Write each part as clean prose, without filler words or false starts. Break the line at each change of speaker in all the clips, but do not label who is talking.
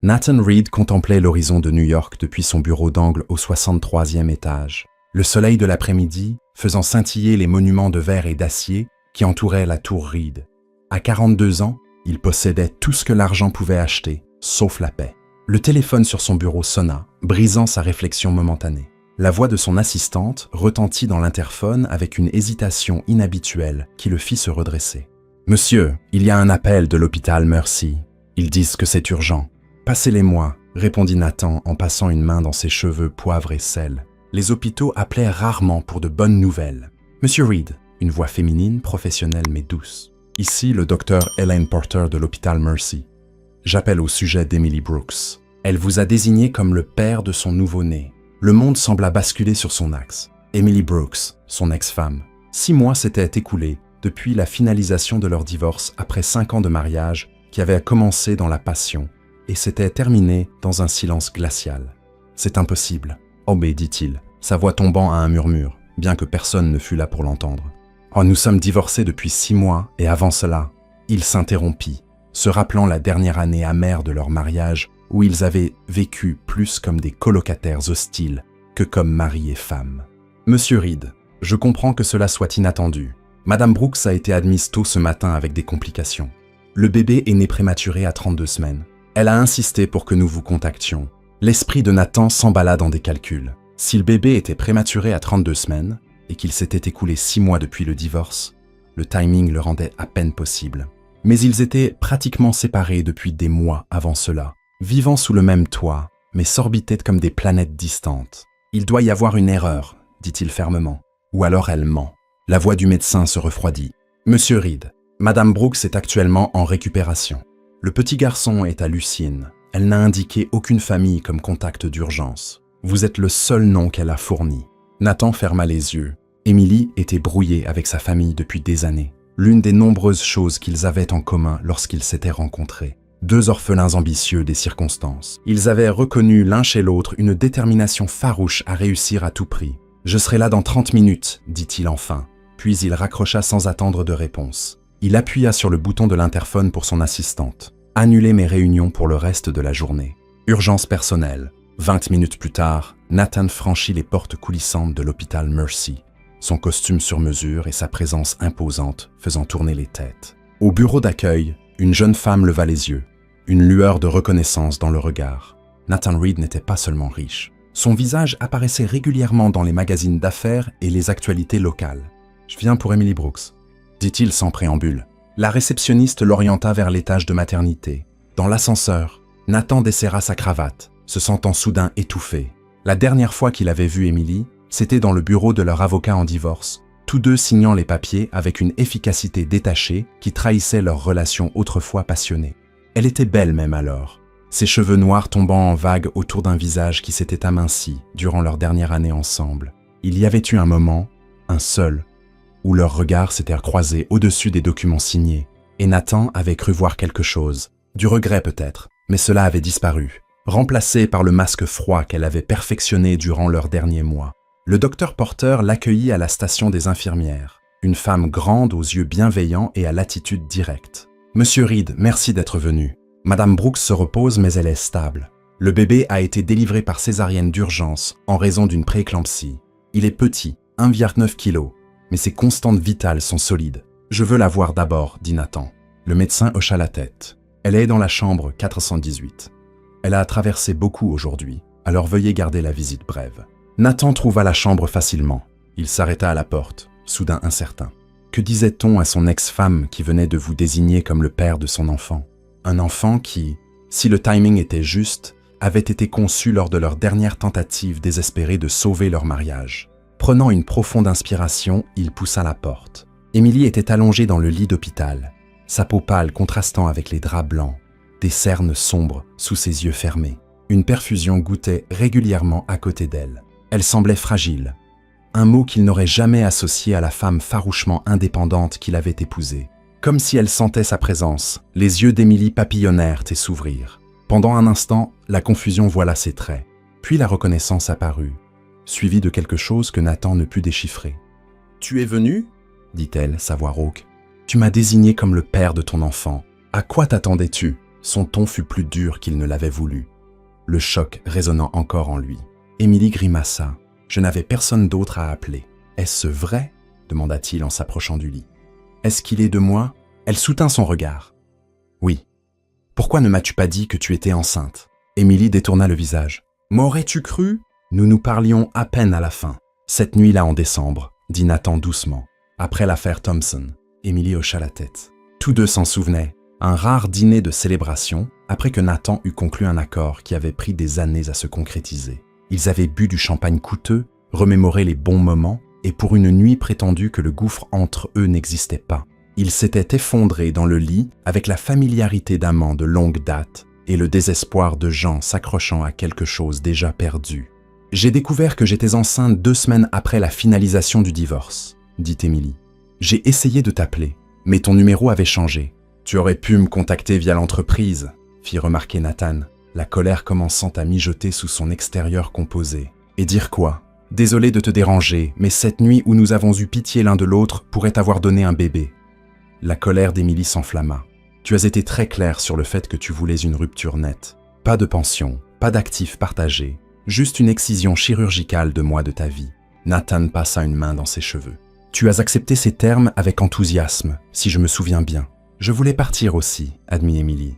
Nathan Reed contemplait l'horizon de New York depuis son bureau d'angle au 63e étage. Le soleil de l'après-midi faisant scintiller les monuments de verre et d'acier qui entouraient la tour Reed. À 42 ans, il possédait tout ce que l'argent pouvait acheter, sauf la paix. Le téléphone sur son bureau sonna, brisant sa réflexion momentanée. La voix de son assistante retentit dans l'interphone avec une hésitation inhabituelle qui le fit se redresser. « Monsieur, il y a un appel de l'hôpital Mercy. Ils disent que c'est urgent. »« Passez-les-moi » répondit Nathan en passant une main dans ses cheveux poivre et sel. Les hôpitaux appelaient rarement pour de bonnes nouvelles. « Monsieur Reed » une voix féminine, professionnelle mais douce. « Ici le docteur Elaine Porter de l'hôpital Mercy. J'appelle au sujet d'Emily Brooks. Elle vous a désigné comme le père de son nouveau-né. Le monde sembla basculer sur son axe. Emily Brooks, son ex-femme. 6 mois s'étaient écoulés depuis la finalisation de leur divorce après 5 ans de mariage qui avait commencé dans la passion et s'était terminé dans un silence glacial. « C'est impossible. »« Oh mais, dit-il, sa voix tombant à un murmure, bien que personne ne fût là pour l'entendre. « Oh, nous sommes divorcés depuis 6 mois et avant cela. » Il s'interrompit, se rappelant la dernière année amère de leur mariage où ils avaient vécu plus comme des colocataires hostiles que comme mari et femme. « Monsieur Reed, je comprends que cela soit inattendu. Madame Brooks a été admise tôt ce matin avec des complications. Le bébé est né prématuré à 32 semaines. Elle a insisté pour que nous vous contactions. L'esprit de Nathan s'emballa dans des calculs. Si le bébé était prématuré à 32 semaines et qu'il s'était écoulé 6 mois depuis le divorce, le timing le rendait à peine possible. Mais ils étaient pratiquement séparés depuis des mois avant cela, vivant sous le même toit, mais s'orbitaient comme des planètes distantes. « Il doit y avoir une erreur, » dit-il fermement. « Ou alors elle ment. » La voix du médecin se refroidit. « Monsieur Reed, Madame Brooks est actuellement en récupération. Le petit garçon est à Lucine. Elle n'a indiqué aucune famille comme contact d'urgence. Vous êtes le seul nom qu'elle a fourni. » Nathan ferma les yeux. Emily était brouillée avec sa famille depuis des années. L'une des nombreuses choses qu'ils avaient en commun lorsqu'ils s'étaient rencontrés. 2 orphelins ambitieux des circonstances. Ils avaient reconnu l'un chez l'autre une détermination farouche à réussir à tout prix. « Je serai là dans 30 minutes, dit-il enfin. Puis il raccrocha sans attendre de réponse. Il appuya sur le bouton de l'interphone pour son assistante. « Annuler mes réunions pour le reste de la journée. Urgence personnelle. » 20 minutes plus tard, Nathan franchit les portes coulissantes de l'hôpital Mercy, son costume sur mesure et sa présence imposante faisant tourner les têtes. Au bureau d'accueil, une jeune femme leva les yeux, une lueur de reconnaissance dans le regard. Nathan Reed n'était pas seulement riche. Son visage apparaissait régulièrement dans les magazines d'affaires et les actualités locales. « Je viens pour Emily Brooks », dit-il sans préambule. La réceptionniste l'orienta vers l'étage de maternité. Dans l'ascenseur, Nathan desserra sa cravate, se sentant soudain étouffé. La dernière fois qu'il avait vu Emily, c'était dans le bureau de leur avocat en divorce, tous deux signant les papiers avec une efficacité détachée qui trahissait leur relation autrefois passionnée. Elle était belle même alors, ses cheveux noirs tombant en vagues autour d'un visage qui s'était aminci durant leur dernière année ensemble. Il y avait eu un moment, un seul, où leurs regards s'étaient croisés au-dessus des documents signés, et Nathan avait cru voir quelque chose, du regret peut-être, mais cela avait disparu, remplacé par le masque froid qu'elle avait perfectionné durant leurs derniers mois. Le docteur Porter l'accueillit à la station des infirmières, une femme grande aux yeux bienveillants et à l'attitude directe. « Monsieur Reed, merci d'être venu. Madame Brooks se repose mais elle est stable. Le bébé a été délivré par césarienne d'urgence en raison d'une prééclampsie. Il est petit, 1,9 kg, mais ses constantes vitales sont solides. Je veux la voir d'abord, dit Nathan. Le médecin hocha la tête. Elle est dans la chambre 418. Elle a traversé beaucoup aujourd'hui, alors veuillez garder la visite brève. Nathan trouva la chambre facilement. Il s'arrêta à la porte, soudain incertain. Que disait-on à son ex-femme qui venait de vous désigner comme le père de son enfant? Un enfant qui, si le timing était juste, avait été conçu lors de leur dernière tentative désespérée de sauver leur mariage. Prenant une profonde inspiration, il poussa la porte. Emily était allongée dans le lit d'hôpital, sa peau pâle contrastant avec les draps blancs, des cernes sombres sous ses yeux fermés. Une perfusion goûtait régulièrement à côté d'elle. Elle semblait fragile, un mot qu'il n'aurait jamais associé à la femme farouchement indépendante qu'il avait épousée. Comme si elle sentait sa présence, les yeux d'Emily papillonnèrent et s'ouvrirent. Pendant un instant, la confusion voila ses traits, puis la reconnaissance apparut, suivie de quelque chose que Nathan ne put déchiffrer. « Tu es venu ?» dit-elle, sa voix rauque. « Tu m'as désigné comme le père de ton enfant. À quoi t'attendais-tu » Son ton fut plus dur qu'il ne l'avait voulu, le choc résonnant encore en lui. Émilie grimaça. Je n'avais personne d'autre à appeler. Est-ce vrai? Demanda-t-il en s'approchant du lit. Est-ce qu'il est de moi? Elle soutint son regard. Oui. Pourquoi ne m'as-tu pas dit que tu étais enceinte? Émilie détourna le visage. M'aurais-tu cru? Nous nous parlions à peine à la fin. Cette nuit-là en décembre, dit Nathan doucement. Après l'affaire Thompson, Émilie hocha la tête. Tous deux s'en souvenaient. Un rare dîner de célébration, après que Nathan eut conclu un accord qui avait pris des années à se concrétiser. Ils avaient bu du champagne coûteux, remémoré les bons moments, et pour une nuit prétendu que le gouffre entre eux n'existait pas. Ils s'étaient effondrés dans le lit avec la familiarité d'amants de longue date et le désespoir de gens s'accrochant à quelque chose déjà perdu. « J'ai découvert que j'étais enceinte 2 semaines après la finalisation du divorce, » dit Émilie. « J'ai essayé de t'appeler, mais ton numéro avait changé. Tu aurais pu me contacter via l'entreprise, » fit remarquer Nathan, la colère commençant à mijoter sous son extérieur composé. « Et dire quoi? Désolé de te déranger, mais cette nuit où nous avons eu pitié l'un de l'autre pourrait t'avoir donné un bébé. » La colère d'Émilie s'enflamma. « Tu as été très clair sur le fait que tu voulais une rupture nette. Pas de pension, pas d'actifs partagés, juste une excision chirurgicale de moi de ta vie. » Nathan passa une main dans ses cheveux. « Tu as accepté ces termes avec enthousiasme, si je me souviens bien. Je voulais partir aussi, » admit Émilie.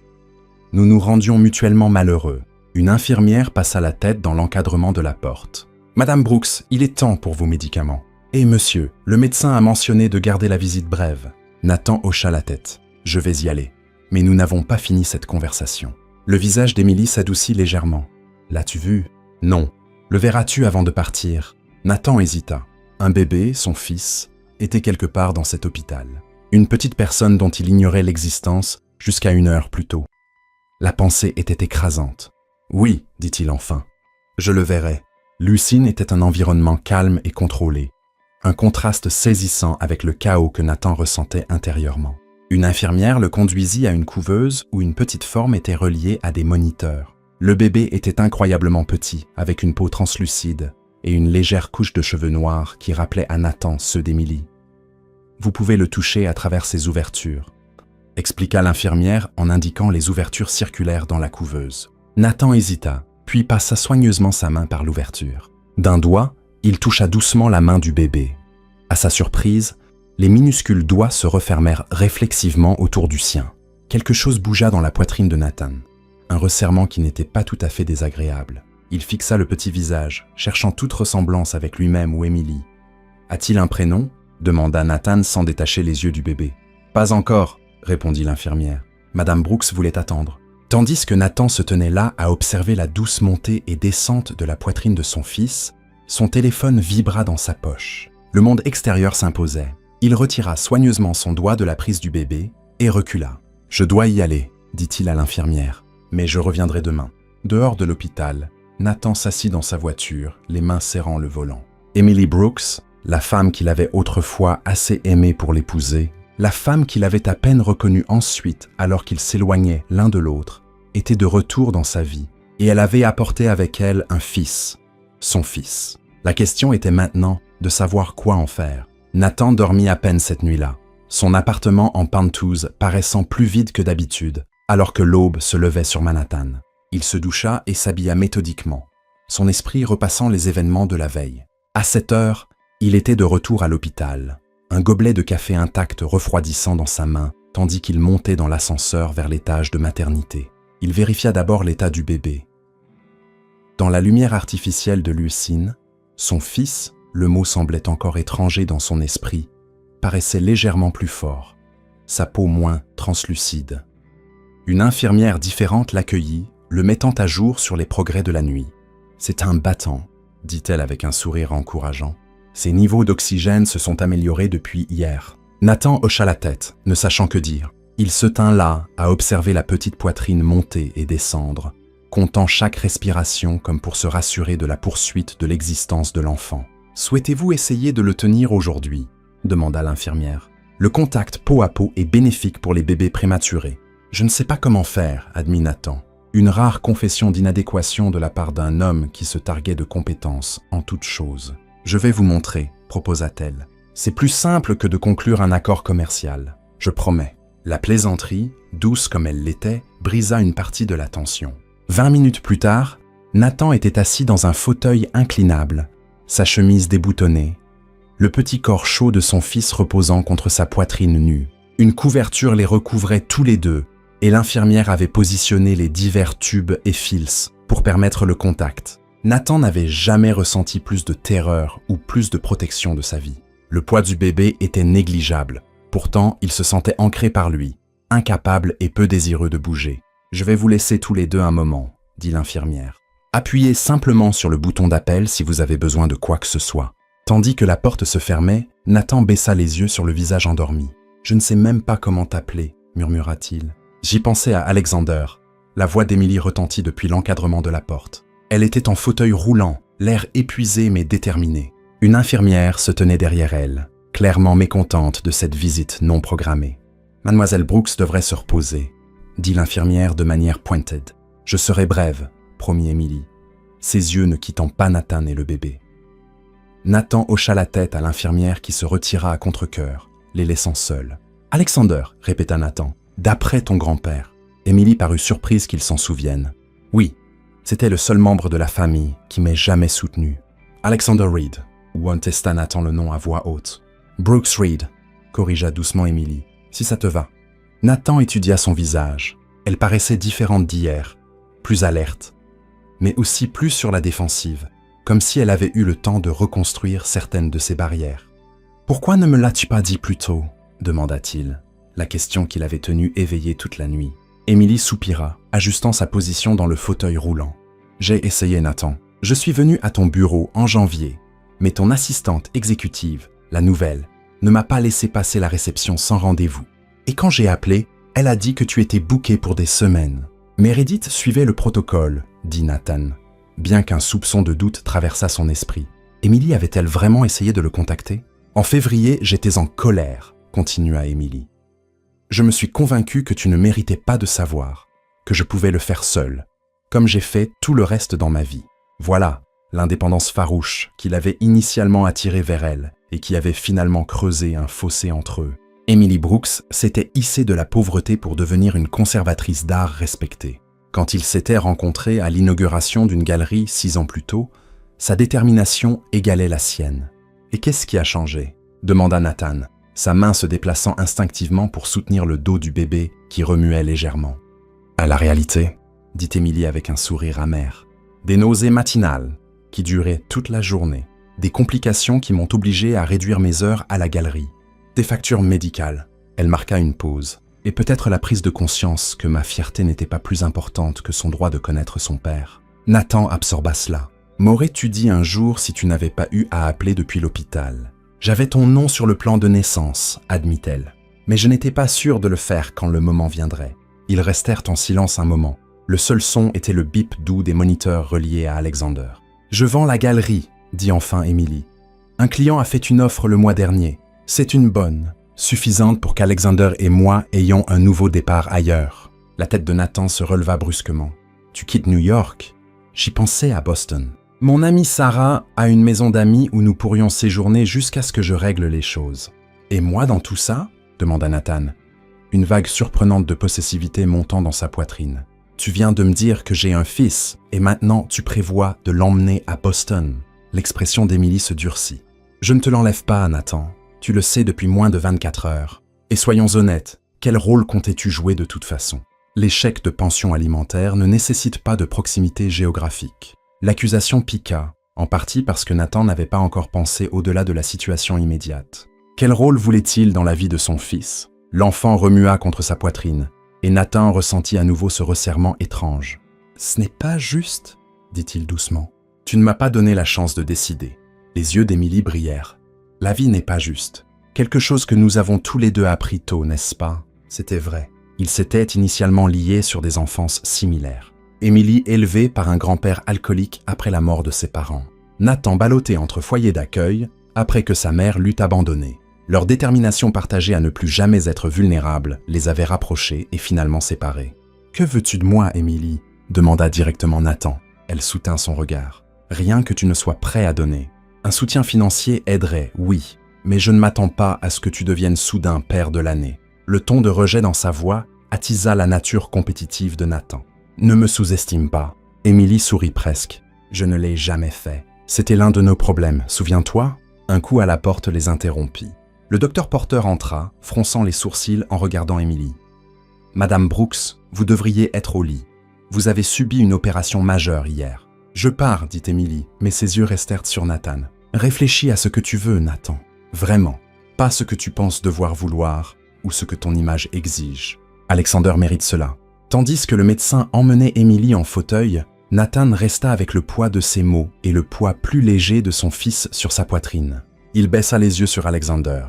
Nous nous rendions mutuellement malheureux. Une infirmière passa la tête dans l'encadrement de la porte. « Madame Brooks, il est temps pour vos médicaments. »« Et monsieur, le médecin a mentionné de garder la visite brève. » Nathan hocha la tête. « Je vais y aller. » Mais nous n'avons pas fini cette conversation. Le visage d'Émilie s'adoucit légèrement. « L'as-tu vu? »« Non. Le verras-tu avant de partir ?» Nathan hésita. Un bébé, son fils, était quelque part dans cet hôpital. Une petite personne dont il ignorait l'existence jusqu'à 1 heure plus tôt. La pensée était écrasante. « Oui, dit-il enfin. Je le verrai. » Lucine était un environnement calme et contrôlé. Un contraste saisissant avec le chaos que Nathan ressentait intérieurement. Une infirmière le conduisit à une couveuse où une petite forme était reliée à des moniteurs. Le bébé était incroyablement petit, avec une peau translucide et une légère couche de cheveux noirs qui rappelait à Nathan ceux d'Émilie. « Vous pouvez le toucher à travers ces ouvertures, » expliqua l'infirmière en indiquant les ouvertures circulaires dans la couveuse. Nathan hésita, puis passa soigneusement sa main par l'ouverture. D'un doigt, il toucha doucement la main du bébé. À sa surprise, les minuscules doigts se refermèrent réflexivement autour du sien. Quelque chose bougea dans la poitrine de Nathan. Un resserrement qui n'était pas tout à fait désagréable. Il fixa le petit visage, cherchant toute ressemblance avec lui-même ou Émilie. « A-t-il un prénom ?» demanda Nathan sans détacher les yeux du bébé. « Pas encore », répondit l'infirmière. Madame Brooks voulait attendre. Tandis que Nathan se tenait là à observer la douce montée et descente de la poitrine de son fils, son téléphone vibra dans sa poche. Le monde extérieur s'imposait. Il retira soigneusement son doigt de la prise du bébé et recula. « Je dois y aller, » dit-il à l'infirmière, « mais je reviendrai demain. » Dehors de l'hôpital, Nathan s'assit dans sa voiture, les mains serrant le volant. Emily Brooks, la femme qu'il avait autrefois assez aimée pour l'épouser, la femme qu'il avait à peine reconnue ensuite alors qu'ils s'éloignaient l'un de l'autre, était de retour dans sa vie, et elle avait apporté avec elle un fils, son fils. La question était maintenant de savoir quoi en faire. Nathan dormit à peine cette nuit-là, son appartement en penthouse paraissant plus vide que d'habitude, alors que l'aube se levait sur Manhattan. Il se doucha et s'habilla méthodiquement, son esprit repassant les événements de la veille. À 7 heures, il était de retour à l'hôpital, un gobelet de café intact refroidissant dans sa main, tandis qu'il montait dans l'ascenseur vers l'étage de maternité. Il vérifia d'abord l'état du bébé. Dans la lumière artificielle de Lucine, son fils, le mot semblait encore étranger dans son esprit, paraissait légèrement plus fort, sa peau moins translucide. Une infirmière différente l'accueillit, le mettant à jour sur les progrès de la nuit. « C'est un battant », dit-elle avec un sourire encourageant. « Ses niveaux d'oxygène se sont améliorés depuis hier. » Nathan hocha la tête, ne sachant que dire. Il se tint là, à observer la petite poitrine monter et descendre, comptant chaque respiration comme pour se rassurer de la poursuite de l'existence de l'enfant. « Souhaitez-vous essayer de le tenir aujourd'hui ?» demanda l'infirmière. « Le contact peau à peau est bénéfique pour les bébés prématurés. »« Je ne sais pas comment faire, » admit Nathan. Une rare confession d'inadéquation de la part d'un homme qui se targuait de compétence en toute chose. « Je vais vous montrer, » proposa-t-elle. « C'est plus simple que de conclure un accord commercial. Je promets. » La plaisanterie, douce comme elle l'était, brisa une partie de la tension. 20 minutes plus tard, Nathan était assis dans un fauteuil inclinable, sa chemise déboutonnée, le petit corps chaud de son fils reposant contre sa poitrine nue. Une couverture les recouvrait tous les deux, et l'infirmière avait positionné les divers tubes et fils pour permettre le contact. Nathan n'avait jamais ressenti plus de terreur ou plus de protection de sa vie. Le poids du bébé était négligeable. Pourtant, il se sentait ancré par lui, incapable et peu désireux de bouger. « Je vais vous laisser tous les deux un moment », dit l'infirmière. « Appuyez simplement sur le bouton d'appel si vous avez besoin de quoi que ce soit. » Tandis que la porte se fermait, Nathan baissa les yeux sur le visage endormi. « Je ne sais même pas comment t'appeler, » murmura-t-il. J'y pensais à Alexander. La voix d'Émilie retentit depuis l'encadrement de la porte. Elle était en fauteuil roulant, l'air épuisé mais déterminé. Une infirmière se tenait derrière elle, clairement mécontente de cette visite non programmée. « Mademoiselle Brooks devrait se reposer », dit l'infirmière de manière pointed. « Je serai brève », promit Émilie, ses yeux ne quittant pas Nathan et le bébé. Nathan hocha la tête à l'infirmière qui se retira à contre-cœur, les laissant seuls. « Alexander », répéta Nathan, « d'après ton grand-père. » Émilie parut surprise qu'il s'en souvienne. « Oui, c'était le seul membre de la famille qui m'ait jamais soutenu. Alexander Reed, ou contesta Nathan le nom à voix haute. Brooks Reed, corrigea doucement Émilie, si ça te va. Nathan étudia son visage. Elle paraissait différente d'hier, plus alerte, mais aussi plus sur la défensive, comme si elle avait eu le temps de reconstruire certaines de ses barrières. « Pourquoi ne me l'as-tu pas dit plus tôt ?» demanda-t-il, la question qui l'avait tenu éveillée toute la nuit. Émilie soupira, ajustant sa position dans le fauteuil roulant. « J'ai essayé, Nathan. Je suis venu à ton bureau en janvier, mais ton assistante exécutive, la nouvelle, ne m'a pas laissé passer la réception sans rendez-vous. Et quand j'ai appelé, elle a dit que tu étais booké pour des semaines. Meredith suivait le protocole, dit Nathan, bien qu'un soupçon de doute traversât son esprit. Émilie avait-elle vraiment essayé de le contacter? En février, j'étais en colère, continua Émilie. Je me suis convaincue que tu ne méritais pas de savoir, que je pouvais le faire seule, comme j'ai fait tout le reste dans ma vie. Voilà l'indépendance farouche qui l'avait initialement attiré vers elle et qui avait finalement creusé un fossé entre eux. Emily Brooks s'était hissée de la pauvreté pour devenir une conservatrice d'art respectée. Quand ils s'étaient rencontrés à l'inauguration d'une galerie 6 ans plus tôt, sa détermination égalait la sienne. « Et qu'est-ce qui a changé ?» demanda Nathan, sa main se déplaçant instinctivement pour soutenir le dos du bébé qui remuait légèrement. « À la réalité, » dit Émilie avec un sourire amer. « Des nausées matinales qui duraient toute la journée, des complications qui m'ont obligé à réduire mes heures à la galerie, des factures médicales. » Elle marqua une pause, et peut-être la prise de conscience que ma fierté n'était pas plus importante que son droit de connaître son père. Nathan absorba cela. « M'aurais-tu dit un jour si tu n'avais pas eu à appeler depuis l'hôpital ? J'avais ton nom sur le plan de naissance, admit-elle. Mais je n'étais pas sûre de le faire quand le moment viendrait. » Ils restèrent en silence un moment. Le seul son était le bip doux des moniteurs reliés à Alexander. « Je vends la galerie, » dit enfin Émilie. « Un client a fait une offre le mois dernier. C'est une bonne, suffisante pour qu'Alexander et moi ayons un nouveau départ ailleurs. » La tête de Nathan se releva brusquement. « Tu quittes New York ? J'y pensais à Boston. Mon amie Sarah a une maison d'amis où nous pourrions séjourner jusqu'à ce que je règle les choses. »« Et moi dans tout ça ?» demanda Nathan, une vague surprenante de possessivité montant dans sa poitrine. « Tu viens de me dire que j'ai un fils, et maintenant tu prévois de l'emmener à Boston. » L'expression d'Émilie se durcit. « Je ne te l'enlève pas, Nathan. Tu le sais depuis moins de 24 heures. Et soyons honnêtes, quel rôle comptais-tu jouer de toute façon? Les chèques de pension alimentaire ne nécessitent pas de proximité géographique. » L'accusation piqua, en partie parce que Nathan n'avait pas encore pensé au-delà de la situation immédiate. Quel rôle voulait-il dans la vie de son fils? L'enfant remua contre sa poitrine, et Nathan ressentit à nouveau ce resserrement étrange. « Ce n'est pas juste, » dit-il doucement. « Tu ne m'as pas donné la chance de décider. » Les yeux d'Émilie brillèrent. « La vie n'est pas juste. Quelque chose que nous avons tous les deux appris tôt, n'est-ce pas? » C'était vrai. Ils s'étaient initialement liés sur des enfances similaires. Émilie élevée par un grand-père alcoolique après la mort de ses parents. Nathan ballotté entre foyers d'accueil après que sa mère l'eût abandonné. Leur détermination partagée à ne plus jamais être vulnérable les avait rapprochés et finalement séparés. « Que veux-tu de moi, Émilie » demanda directement Nathan. Elle soutint son regard. « Rien que tu ne sois prêt à donner. Un soutien financier aiderait, oui, mais je ne m'attends pas à ce que tu deviennes soudain père de l'année. Le ton de rejet dans sa voix attisa la nature compétitive de Nathan. « Ne me sous-estime pas. » Émilie sourit presque. « Je ne l'ai jamais fait. C'était l'un de nos problèmes, souviens-toi » Un coup à la porte les interrompit. Le docteur Porter entra, fronçant les sourcils en regardant Émilie. « Madame Brooks, vous devriez être au lit. Vous avez subi une opération majeure hier. »« Je pars, dit Émilie, mais ses yeux restèrent sur Nathan. « Réfléchis à ce que tu veux, Nathan. Vraiment. Pas ce que tu penses devoir vouloir ou ce que ton image exige. Alexander mérite cela. » Tandis que le médecin emmenait Émilie en fauteuil, Nathan resta avec le poids de ses mots et le poids plus léger de son fils sur sa poitrine. Il baissa les yeux sur Alexander,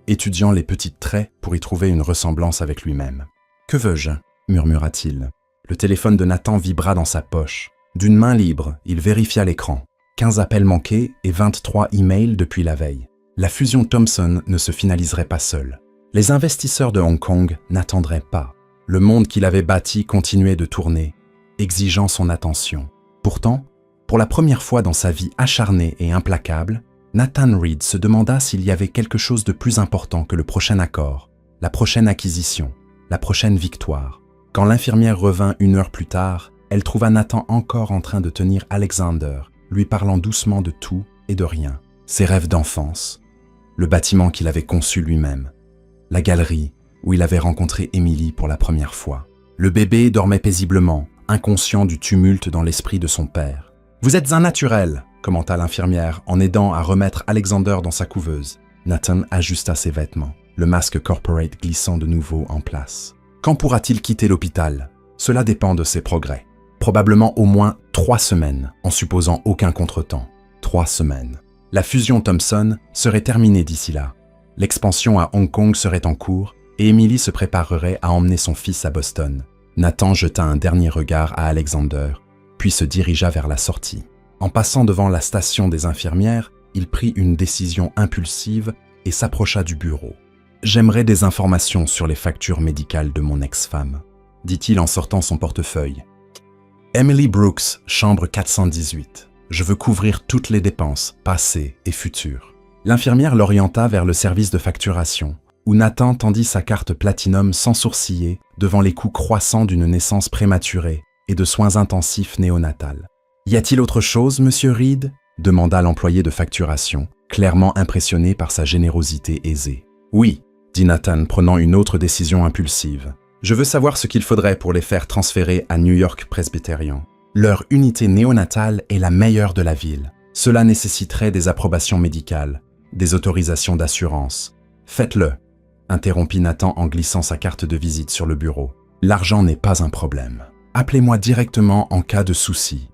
étudiant les petits traits pour y trouver une ressemblance avec lui-même. « Que veux-je » murmura-t-il. Le téléphone de Nathan vibra dans sa poche. D'une main libre, il vérifia l'écran. 15 appels manqués et 23 emails depuis la veille. La fusion Thomson ne se finaliserait pas seule. Les investisseurs de Hong Kong n'attendraient pas. Le monde qu'il avait bâti continuait de tourner, exigeant son attention. Pourtant, pour la première fois dans sa vie acharnée et implacable, Nathan Reed se demanda s'il y avait quelque chose de plus important que le prochain accord, la prochaine acquisition, la prochaine victoire. Quand l'infirmière revint 1 heure plus tard, elle trouva Nathan encore en train de tenir Alexander, lui parlant doucement de tout et de rien. Ses rêves d'enfance, le bâtiment qu'il avait conçu lui-même, la galerie où il avait rencontré Émilie pour la première fois. Le bébé dormait paisiblement, inconscient du tumulte dans l'esprit de son père. « Vous êtes un naturel !» commenta l'infirmière en aidant à remettre Alexander dans sa couveuse. Nathan ajusta ses vêtements, le masque corporate glissant de nouveau en place. Quand pourra-t-il quitter l'hôpital? Cela dépend de ses progrès. Probablement au moins 3 semaines, en supposant aucun contretemps. 3 semaines. La fusion Thomson serait terminée d'ici là. L'expansion à Hong Kong serait en cours et Émilie se préparerait à emmener son fils à Boston. Nathan jeta un dernier regard à Alexander, puis se dirigea vers la sortie. En passant devant la station des infirmières, il prit une décision impulsive et s'approcha du bureau. « J'aimerais des informations sur les factures médicales de mon ex-femme, » dit-il en sortant son portefeuille. « Emily Brooks, chambre 418. Je veux couvrir toutes les dépenses, passées et futures. » L'infirmière l'orienta vers le service de facturation, où Nathan tendit sa carte Platinum sans sourciller devant les coûts croissants d'une naissance prématurée et de soins intensifs néonatals. « Y a-t-il autre chose, monsieur Reed ?» demanda l'employé de facturation, clairement impressionné par sa générosité aisée. « Oui, » dit Nathan, prenant une autre décision impulsive. « Je veux savoir ce qu'il faudrait pour les faire transférer à New York Presbyterian. Leur unité néonatale est la meilleure de la ville. Cela nécessiterait des approbations médicales, des autorisations d'assurance. Faites-le !» interrompit Nathan en glissant sa carte de visite sur le bureau. « L'argent n'est pas un problème. Appelez-moi directement en cas de souci. »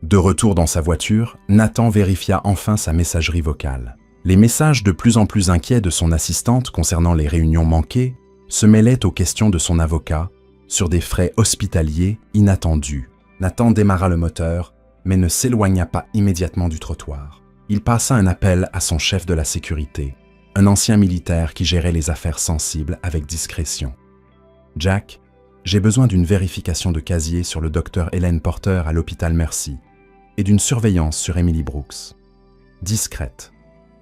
De retour dans sa voiture, Nathan vérifia enfin sa messagerie vocale. Les messages de plus en plus inquiets de son assistante concernant les réunions manquées se mêlaient aux questions de son avocat sur des frais hospitaliers inattendus. Nathan démarra le moteur, mais ne s'éloigna pas immédiatement du trottoir. Il passa un appel à son chef de la sécurité, un ancien militaire qui gérait les affaires sensibles avec discrétion. « Jack, j'ai besoin d'une vérification de casier sur le docteur Helen Porter à l'hôpital Mercy et d'une surveillance sur Emily Brooks. Discrète,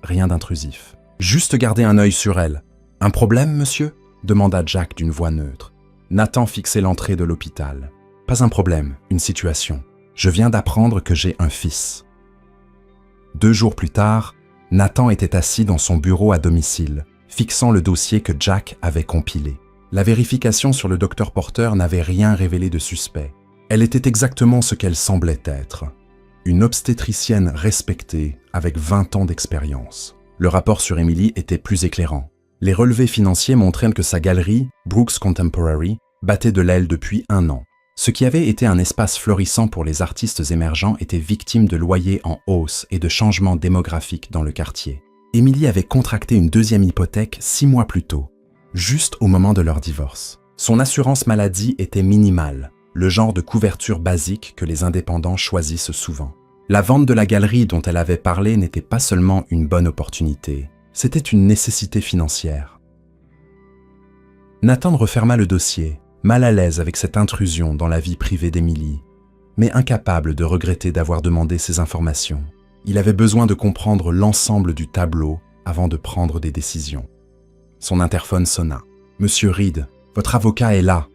rien d'intrusif. Juste garder un œil sur elle. Un problème, monsieur ?» demanda Jack d'une voix neutre. Nathan fixait l'entrée de l'hôpital. « Pas un problème, une situation. Je viens d'apprendre que j'ai un fils. » 2 jours plus tard, Nathan était assis dans son bureau à domicile, fixant le dossier que Jack avait compilé. La vérification sur le docteur Porter n'avait rien révélé de suspect. Elle était exactement ce qu'elle semblait être. Une obstétricienne respectée avec 20 ans d'expérience. Le rapport sur Emily était plus éclairant. Les relevés financiers montraient que sa galerie, Brooks Contemporary, battait de l'aile depuis 1 an. Ce qui avait été un espace florissant pour les artistes émergents était victime de loyers en hausse et de changements démographiques dans le quartier. Emily avait contracté une 2e hypothèque 6 mois plus tôt, juste au moment de leur divorce. Son assurance maladie était minimale, le genre de couverture basique que les indépendants choisissent souvent. La vente de la galerie dont elle avait parlé n'était pas seulement une bonne opportunité, c'était une nécessité financière. Nathan referma le dossier, mal à l'aise avec cette intrusion dans la vie privée d'Emily, mais incapable de regretter d'avoir demandé ces informations. Il avait besoin de comprendre l'ensemble du tableau avant de prendre des décisions. Son interphone sonna. « Monsieur Reed, votre avocat est là,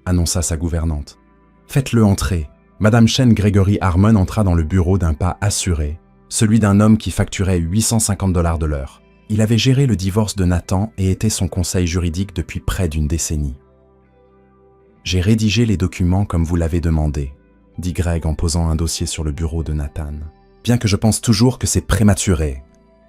annonça sa gouvernante. Faites-le entrer. Madame Chen Gregory Harmon entra dans le bureau d'un pas assuré, celui d'un homme qui facturait 850 $ de l'heure. Il avait géré le divorce de Nathan et était son conseil juridique depuis près d'une décennie. J'ai rédigé les documents comme vous l'avez demandé, dit Greg en posant un dossier sur le bureau de Nathan. Bien que je pense toujours que c'est prématuré,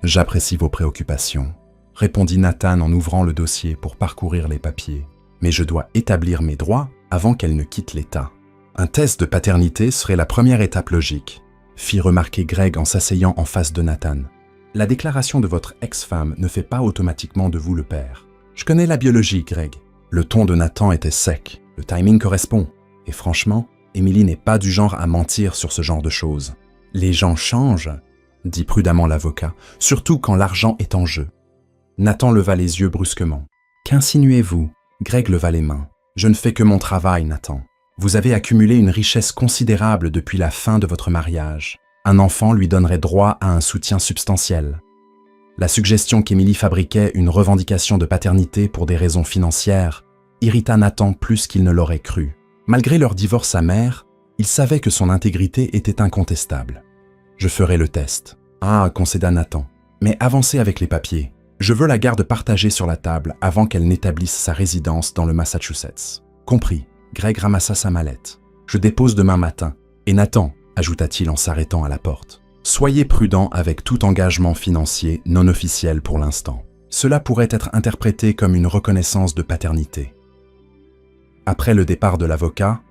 j'apprécie vos préoccupations, répondit Nathan en ouvrant le dossier pour parcourir les papiers. Mais je dois établir mes droits avant qu'elle ne quitte l'État. Un test de paternité serait la première étape logique, fit remarquer Greg en s'asseyant en face de Nathan. La déclaration de votre ex-femme ne fait pas automatiquement de vous le père. Je connais la biologie, Greg. Le ton de Nathan était sec, le timing correspond. Et franchement, Emily n'est pas du genre à mentir sur ce genre de choses. Les gens changent, dit prudemment l'avocat, surtout quand l'argent est en jeu. Nathan leva les yeux brusquement. Qu'insinuez-vous? Greg leva les mains. Je ne fais que mon travail, Nathan. Vous avez accumulé une richesse considérable depuis la fin de votre mariage. Un enfant lui donnerait droit à un soutien substantiel. La suggestion qu'Emily fabriquait une revendication de paternité pour des raisons financières irrita Nathan plus qu'il ne l'aurait cru. Malgré leur divorce amer, il savait que son intégrité était incontestable. Je ferai le test. Ah, concéda Nathan. Mais avancez avec les papiers. Je veux la garde partagée sur la table avant qu'elle n'établisse sa résidence dans le Massachusetts. Compris. Greg ramassa sa mallette. Je dépose demain matin. Et Nathan, ajouta-t-il en s'arrêtant à la porte, soyez prudent avec tout engagement financier non officiel pour l'instant. Cela pourrait être interprété comme une reconnaissance de paternité. Après le départ de l'avocat,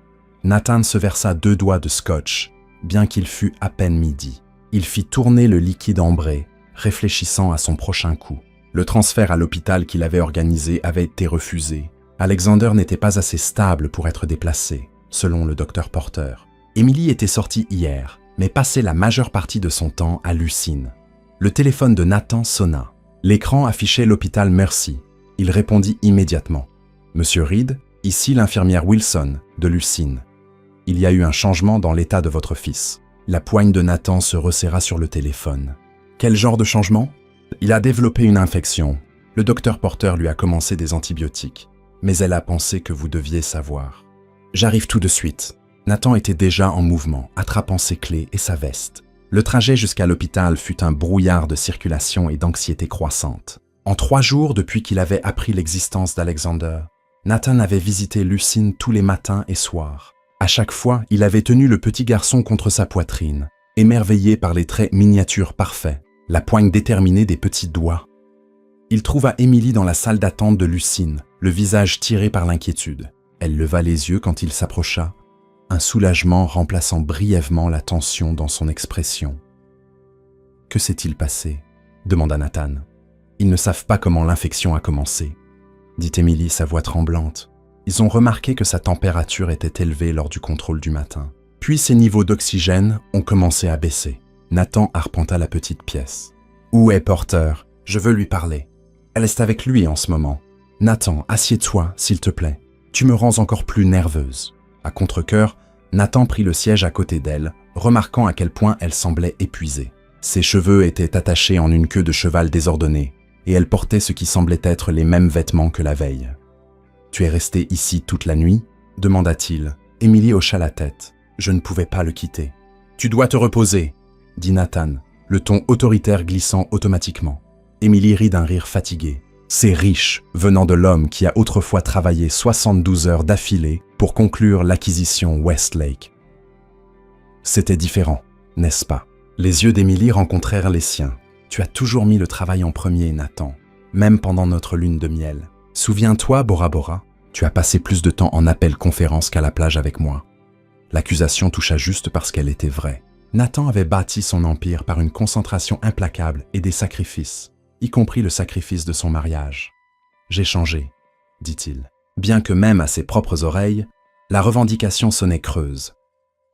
Nathan se versa 2 doigts de scotch, bien qu'il fût à peine midi. Il fit tourner le liquide ambré, réfléchissant à son prochain coup. Le transfert à l'hôpital qu'il avait organisé avait été refusé. Alexander n'était pas assez stable pour être déplacé, selon le docteur Porter. Emily était sortie hier, mais passait la majeure partie de son temps à Lucine. Le téléphone de Nathan sonna. L'écran affichait l'hôpital Mercy. Il répondit immédiatement. « Monsieur Reed, ici l'infirmière Wilson, de Lucine. Il y a eu un changement dans l'état de votre fils. » La poigne de Nathan se resserra sur le téléphone. « Quel genre de changement ?» Il a développé une infection. Le docteur Porter lui a commencé des antibiotiques, mais elle a pensé que vous deviez savoir. J'arrive tout de suite. Nathan était déjà en mouvement, attrapant ses clés et sa veste. Le trajet jusqu'à l'hôpital fut un brouillard de circulation et d'anxiété croissante. En 3 jours depuis qu'il avait appris l'existence d'Alexander, Nathan avait visité Lucine tous les matins et soirs. À chaque fois, il avait tenu le petit garçon contre sa poitrine, émerveillé par les traits miniatures parfaits, la poigne déterminée des petits doigts. Il trouva Emily dans la salle d'attente de Lucine, le visage tiré par l'inquiétude. Elle leva les yeux quand il s'approcha, un soulagement remplaçant brièvement la tension dans son expression. « Que s'est-il passé ?» demanda Nathan. « Ils ne savent pas comment l'infection a commencé, » dit Emily, sa voix tremblante. Ils ont remarqué que sa température était élevée lors du contrôle du matin. Puis ses niveaux d'oxygène ont commencé à baisser. Nathan arpenta la petite pièce. « Où est Porter? Je veux lui parler. Elle est avec lui en ce moment. Nathan, assieds-toi, s'il te plaît. Tu me rends encore plus nerveuse. » À contre-cœur, Nathan prit le siège à côté d'elle, remarquant à quel point elle semblait épuisée. Ses cheveux étaient attachés en une queue de cheval désordonnée, et elle portait ce qui semblait être les mêmes vêtements que la veille. « Tu es resté ici toute la nuit ?» demanda-t-il. Emily hocha la tête. « Je ne pouvais pas le quitter. »« Tu dois te reposer !» dit Nathan, le ton autoritaire glissant automatiquement. Emily rit d'un rire fatigué. C'est riche, venant de l'homme qui a autrefois travaillé 72 heures d'affilée pour conclure l'acquisition Westlake. C'était différent, n'est-ce pas? Les yeux d'Emily rencontrèrent les siens. Tu as toujours mis le travail en premier, Nathan, même pendant notre lune de miel. Souviens-toi, Bora Bora, tu as passé plus de temps en appel-conférence qu'à la plage avec moi. L'accusation toucha juste parce qu'elle était vraie. Nathan avait bâti son empire par une concentration implacable et des sacrifices, y compris le sacrifice de son mariage. « J'ai changé », dit-il. Bien que même à ses propres oreilles, la revendication sonnait creuse.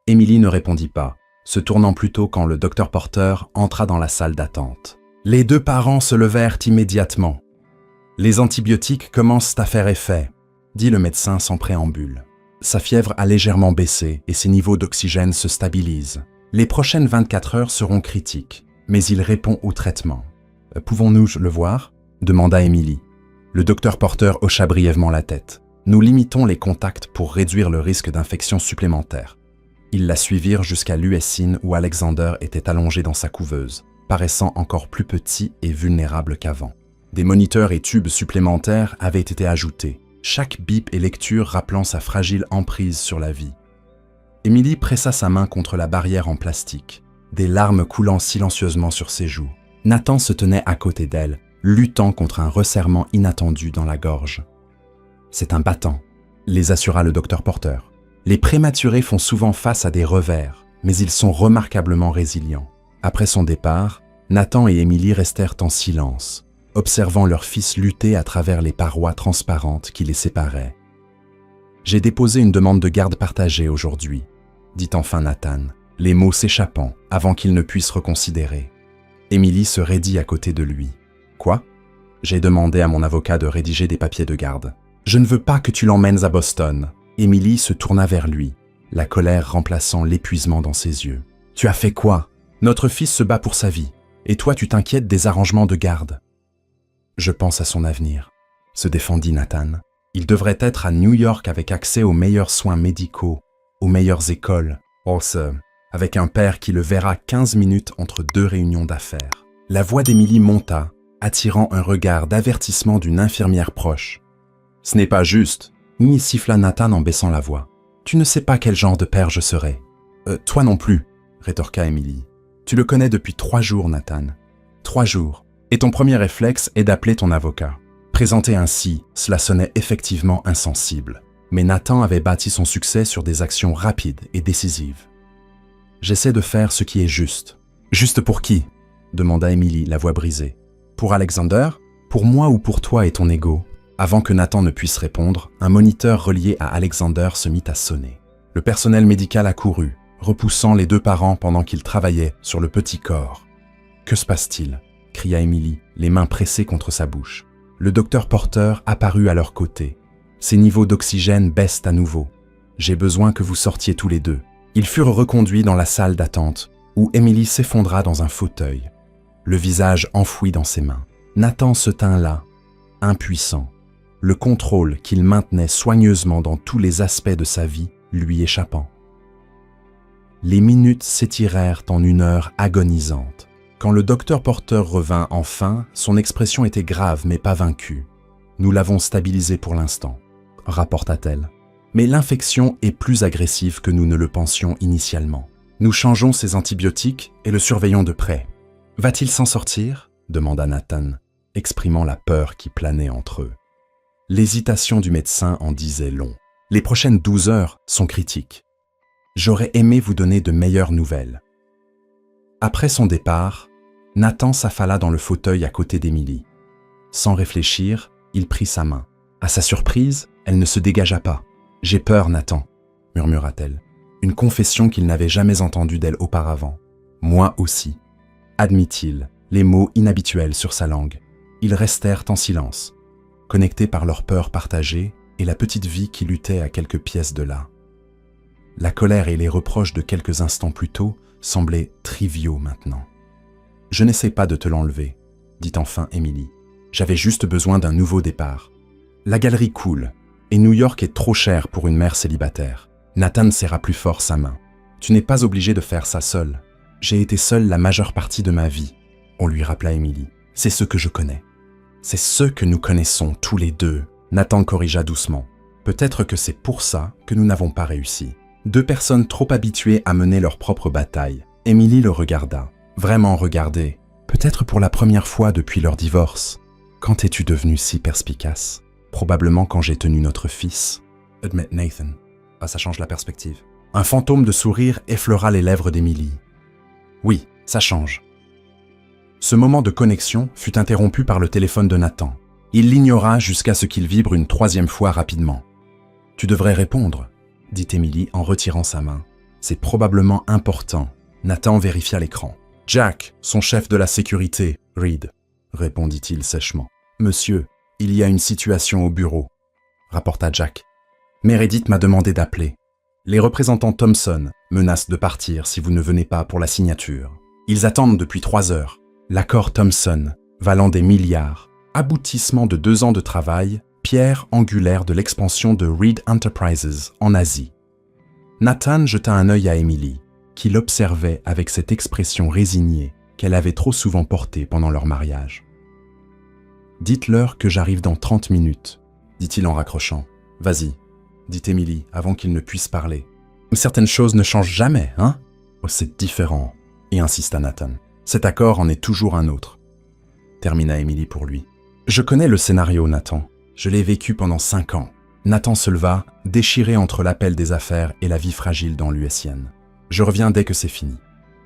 Emily ne répondit pas, se tournant plutôt quand le docteur Porter entra dans la salle d'attente. Les 2 parents se levèrent immédiatement. « Les antibiotiques commencent à faire effet », dit le médecin sans préambule. Sa fièvre a légèrement baissé et ses niveaux d'oxygène se stabilisent. Les prochaines 24 heures seront critiques, mais il répond au traitement. « Pouvons-nous le voir ?» demanda Emily. Le docteur Porter hocha brièvement la tête. Nous limitons les contacts pour réduire le risque d'infection supplémentaire. Ils la suivirent jusqu'à l'Uessine où Alexander était allongé dans sa couveuse, paraissant encore plus petit et vulnérable qu'avant. Des moniteurs et tubes supplémentaires avaient été ajoutés, chaque bip et lecture rappelant sa fragile emprise sur la vie. Emily pressa sa main contre la barrière en plastique, des larmes coulant silencieusement sur ses joues. Nathan se tenait à côté d'elle, luttant contre un resserrement inattendu dans la gorge. « C'est un battant », les assura le docteur Porter. « Les prématurés font souvent face à des revers, mais ils sont remarquablement résilients. » Après son départ, Nathan et Emily restèrent en silence, observant leur fils lutter à travers les parois transparentes qui les séparaient. « J'ai déposé une demande de garde partagée aujourd'hui, » dit enfin Nathan, les mots s'échappant avant qu'il ne puisse reconsidérer. Emily se raidit à côté de lui. « Quoi ? J'ai demandé à mon avocat de rédiger des papiers de garde. Je ne veux pas que tu l'emmènes à Boston. » Emily se tourna vers lui, la colère remplaçant l'épuisement dans ses yeux. « Tu as fait quoi ? Notre fils se bat pour sa vie, et toi tu t'inquiètes des arrangements de garde. » « Je pense à son avenir, » se défendit Nathan. « Il devrait être à New York avec accès aux meilleurs soins médicaux, aux meilleures écoles, avec un père qui le verra 15 minutes entre 2 réunions d'affaires. » La voix d'Emily monta, attirant un regard d'avertissement d'une infirmière proche. « Ce n'est pas juste, » siffla Nathan en baissant la voix. « Tu ne sais pas quel genre de père je serai. »« Toi non plus, » rétorqua Emily. « Tu le connais depuis 3 jours, Nathan. 3 jours. Et ton premier réflexe est d'appeler ton avocat. » Présenté ainsi, cela sonnait effectivement insensible. Mais Nathan avait bâti son succès sur des actions rapides et décisives. « J'essaie de faire ce qui est juste. »« Juste pour qui ?» demanda Emily, la voix brisée. « Pour Alexander ? Pour moi ou pour toi et ton ego ?» Avant que Nathan ne puisse répondre, un moniteur relié à Alexander se mit à sonner. Le personnel médical accourut, repoussant les 2 parents pendant qu'ils travaillaient sur le petit corps. « Que se passe-t-il » cria Emily, les mains pressées contre sa bouche. Le docteur Porter apparut à leur côté. Ses niveaux d'oxygène baissent à nouveau. J'ai besoin que vous sortiez tous les 2. Ils furent reconduits dans la salle d'attente, où Emily s'effondra dans un fauteuil, le visage enfoui dans ses mains. Nathan se tint là, impuissant, le contrôle qu'il maintenait soigneusement dans tous les aspects de sa vie lui échappant. Les minutes s'étirèrent en une heure agonisante. Quand le docteur Porter revint enfin, son expression était grave mais pas vaincue. « Nous l'avons stabilisé pour l'instant », rapporta-t-elle. « Mais l'infection est plus agressive que nous ne le pensions initialement. Nous changeons ses antibiotiques et le surveillons de près. »« Va-t-il s'en sortir ?» demanda Nathan, exprimant la peur qui planait entre eux. L'hésitation du médecin en disait long. « Les prochaines 12 heures sont critiques. J'aurais aimé vous donner de meilleures nouvelles. » Après son départ, Nathan s'affala dans le fauteuil à côté d'Emily. Sans réfléchir, il prit sa main. À sa surprise, elle ne se dégagea pas. « J'ai peur, Nathan, » murmura-t-elle. Une confession qu'il n'avait jamais entendue d'elle auparavant. « Moi aussi, » admit-il, les mots inhabituels sur sa langue. Ils restèrent en silence, connectés par leur peur partagée et la petite vie qui luttait à quelques pièces de là. La colère et les reproches de quelques instants plus tôt semblaient triviaux maintenant. « Je n'essaie pas de te l'enlever, » dit enfin Emily. « J'avais juste besoin d'un nouveau départ. La galerie coule, et New York est trop cher pour une mère célibataire. » Nathan serra plus fort sa main. « Tu n'es pas obligé de faire ça seul. J'ai été seul la majeure partie de ma vie. » On lui rappela Emily. « C'est ce que je connais. C'est ce que nous connaissons tous les 2. » Nathan corrigea doucement. « Peut-être que c'est pour ça que nous n'avons pas réussi. 2 personnes trop habituées à mener leur propre bataille. » Emily le regarda. Vraiment regardé. Peut-être pour la première fois depuis leur divorce. « Quand es-tu devenu si perspicace ? Probablement quand j'ai tenu notre fils. » Admit Nathan. Ah, ça change la perspective. Un fantôme de sourire effleura les lèvres d'Emily. « Oui, ça change. » Ce moment de connexion fut interrompu par le téléphone de Nathan. Il l'ignora jusqu'à ce qu'il vibre une 3e fois rapidement. « Tu devrais répondre, » dit Emily en retirant sa main. « C'est probablement important. » Nathan vérifia l'écran. « Jack, son chef de la sécurité, Reed, » répondit-il sèchement. « Monsieur, il y a une situation au bureau, » rapporta Jack. « Meredith m'a demandé d'appeler. Les représentants Thompson menacent de partir si vous ne venez pas pour la signature. Ils attendent depuis 3 heures. L'accord Thompson, valant des milliards, Aboutissement de 2 ans de travail, pierre angulaire de l'expansion de Reed Enterprises en Asie. Nathan jeta un œil à Emily, qui l'observait avec cette expression résignée qu'elle avait trop souvent portée pendant leur mariage. « Dites-leur que j'arrive dans 30 minutes, dit-il en raccrochant. « Vas-y, dit Emily avant qu'il ne puisse parler. Certaines choses ne changent jamais, hein ? Oh, c'est différent, et insista Nathan. Cet accord en est toujours un autre. Termina Emily pour lui. Je connais le scénario, Nathan. Je l'ai vécu pendant 5 ans. Nathan se leva, déchiré entre l'appel des affaires et la vie fragile dans l'USN. Je reviens dès que c'est fini.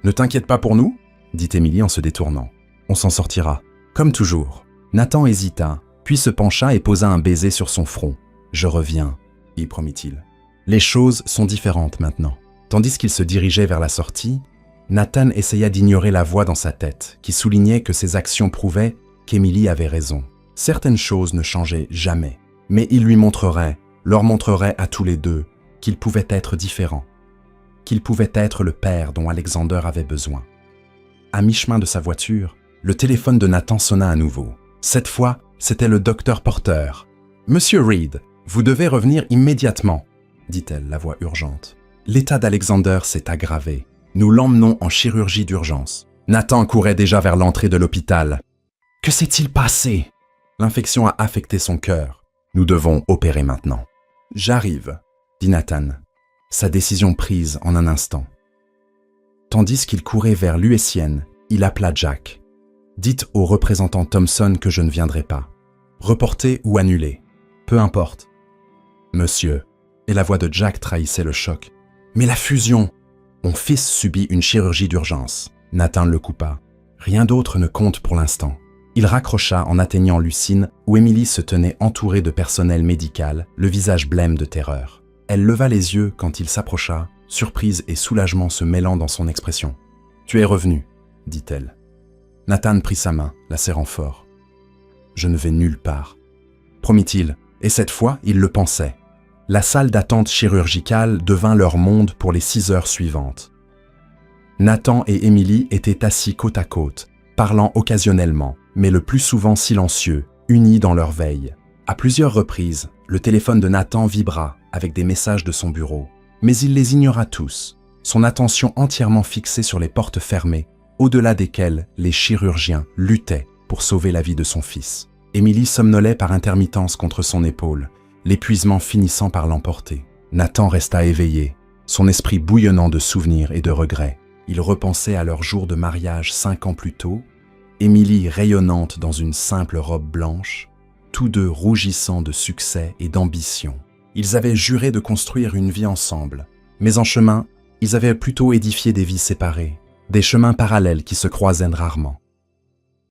Ne t'inquiète pas pour nous, dit Emily en se détournant. On s'en sortira. Comme toujours. Nathan hésita, puis se pencha et posa un baiser sur son front. Je reviens, y promit-il. Les choses sont différentes maintenant. Tandis qu'il se dirigeait vers la sortie, Nathan essaya d'ignorer la voix dans sa tête, qui soulignait que ses actions prouvaient qu'Emily avait raison. Certaines choses ne changeaient jamais, mais il leur montrerait à tous les deux qu'ils pouvaient être différents, qu'il pouvait être le père dont Alexander avait besoin. À mi-chemin de sa voiture, le téléphone de Nathan sonna à nouveau. Cette fois, c'était le docteur Porter. « Monsieur Reed, vous devez revenir immédiatement, » dit-elle, la voix urgente. « L'état d'Alexander s'est aggravé. Nous l'emmenons en chirurgie d'urgence. » Nathan courait déjà vers l'entrée de l'hôpital. « Que s'est-il passé ?» L'infection a affecté son cœur. Nous devons opérer maintenant. « J'arrive, » dit Nathan, sa décision prise en un instant. Tandis qu'il courait vers l'USN, il appela Jack. « Dites au représentant Thompson que je ne viendrai pas. Reporté ou annulé. Peu importe. »« Monsieur. » Et la voix de Jack trahissait le choc. « Mais la fusion !»« Mon fils subit une chirurgie d'urgence. » Nathan le coupa. « Rien d'autre ne compte pour l'instant. » Il raccrocha en atteignant Lucine, où Emily se tenait entourée de personnel médical, le visage blême de terreur. Elle leva les yeux quand il s'approcha, surprise et soulagement se mêlant dans son expression. « Tu es revenu, » dit-elle. Nathan prit sa main, la serrant fort. « Je ne vais nulle part, » promit-il, et cette fois, il le pensait. La salle d'attente chirurgicale devint leur monde pour les 6 heures suivantes. Nathan et Emily étaient assis côte à côte, parlant occasionnellement, mais le plus souvent silencieux, unis dans leur veille. À plusieurs reprises, le téléphone de Nathan vibra avec des messages de son bureau, mais il les ignora tous, son attention entièrement fixée sur les portes fermées, au-delà desquelles les chirurgiens luttaient pour sauver la vie de son fils. Emily somnolait par intermittence contre son épaule, l'épuisement finissant par l'emporter. Nathan resta éveillé, son esprit bouillonnant de souvenirs et de regrets. Il repensait à leur jour de mariage 5 ans plus tôt, Emily rayonnante dans une simple robe blanche, tous deux rougissant de succès et d'ambition. Ils avaient juré de construire une vie ensemble, mais en chemin, ils avaient plutôt édifié des vies séparées, des chemins parallèles qui se croisaient rarement.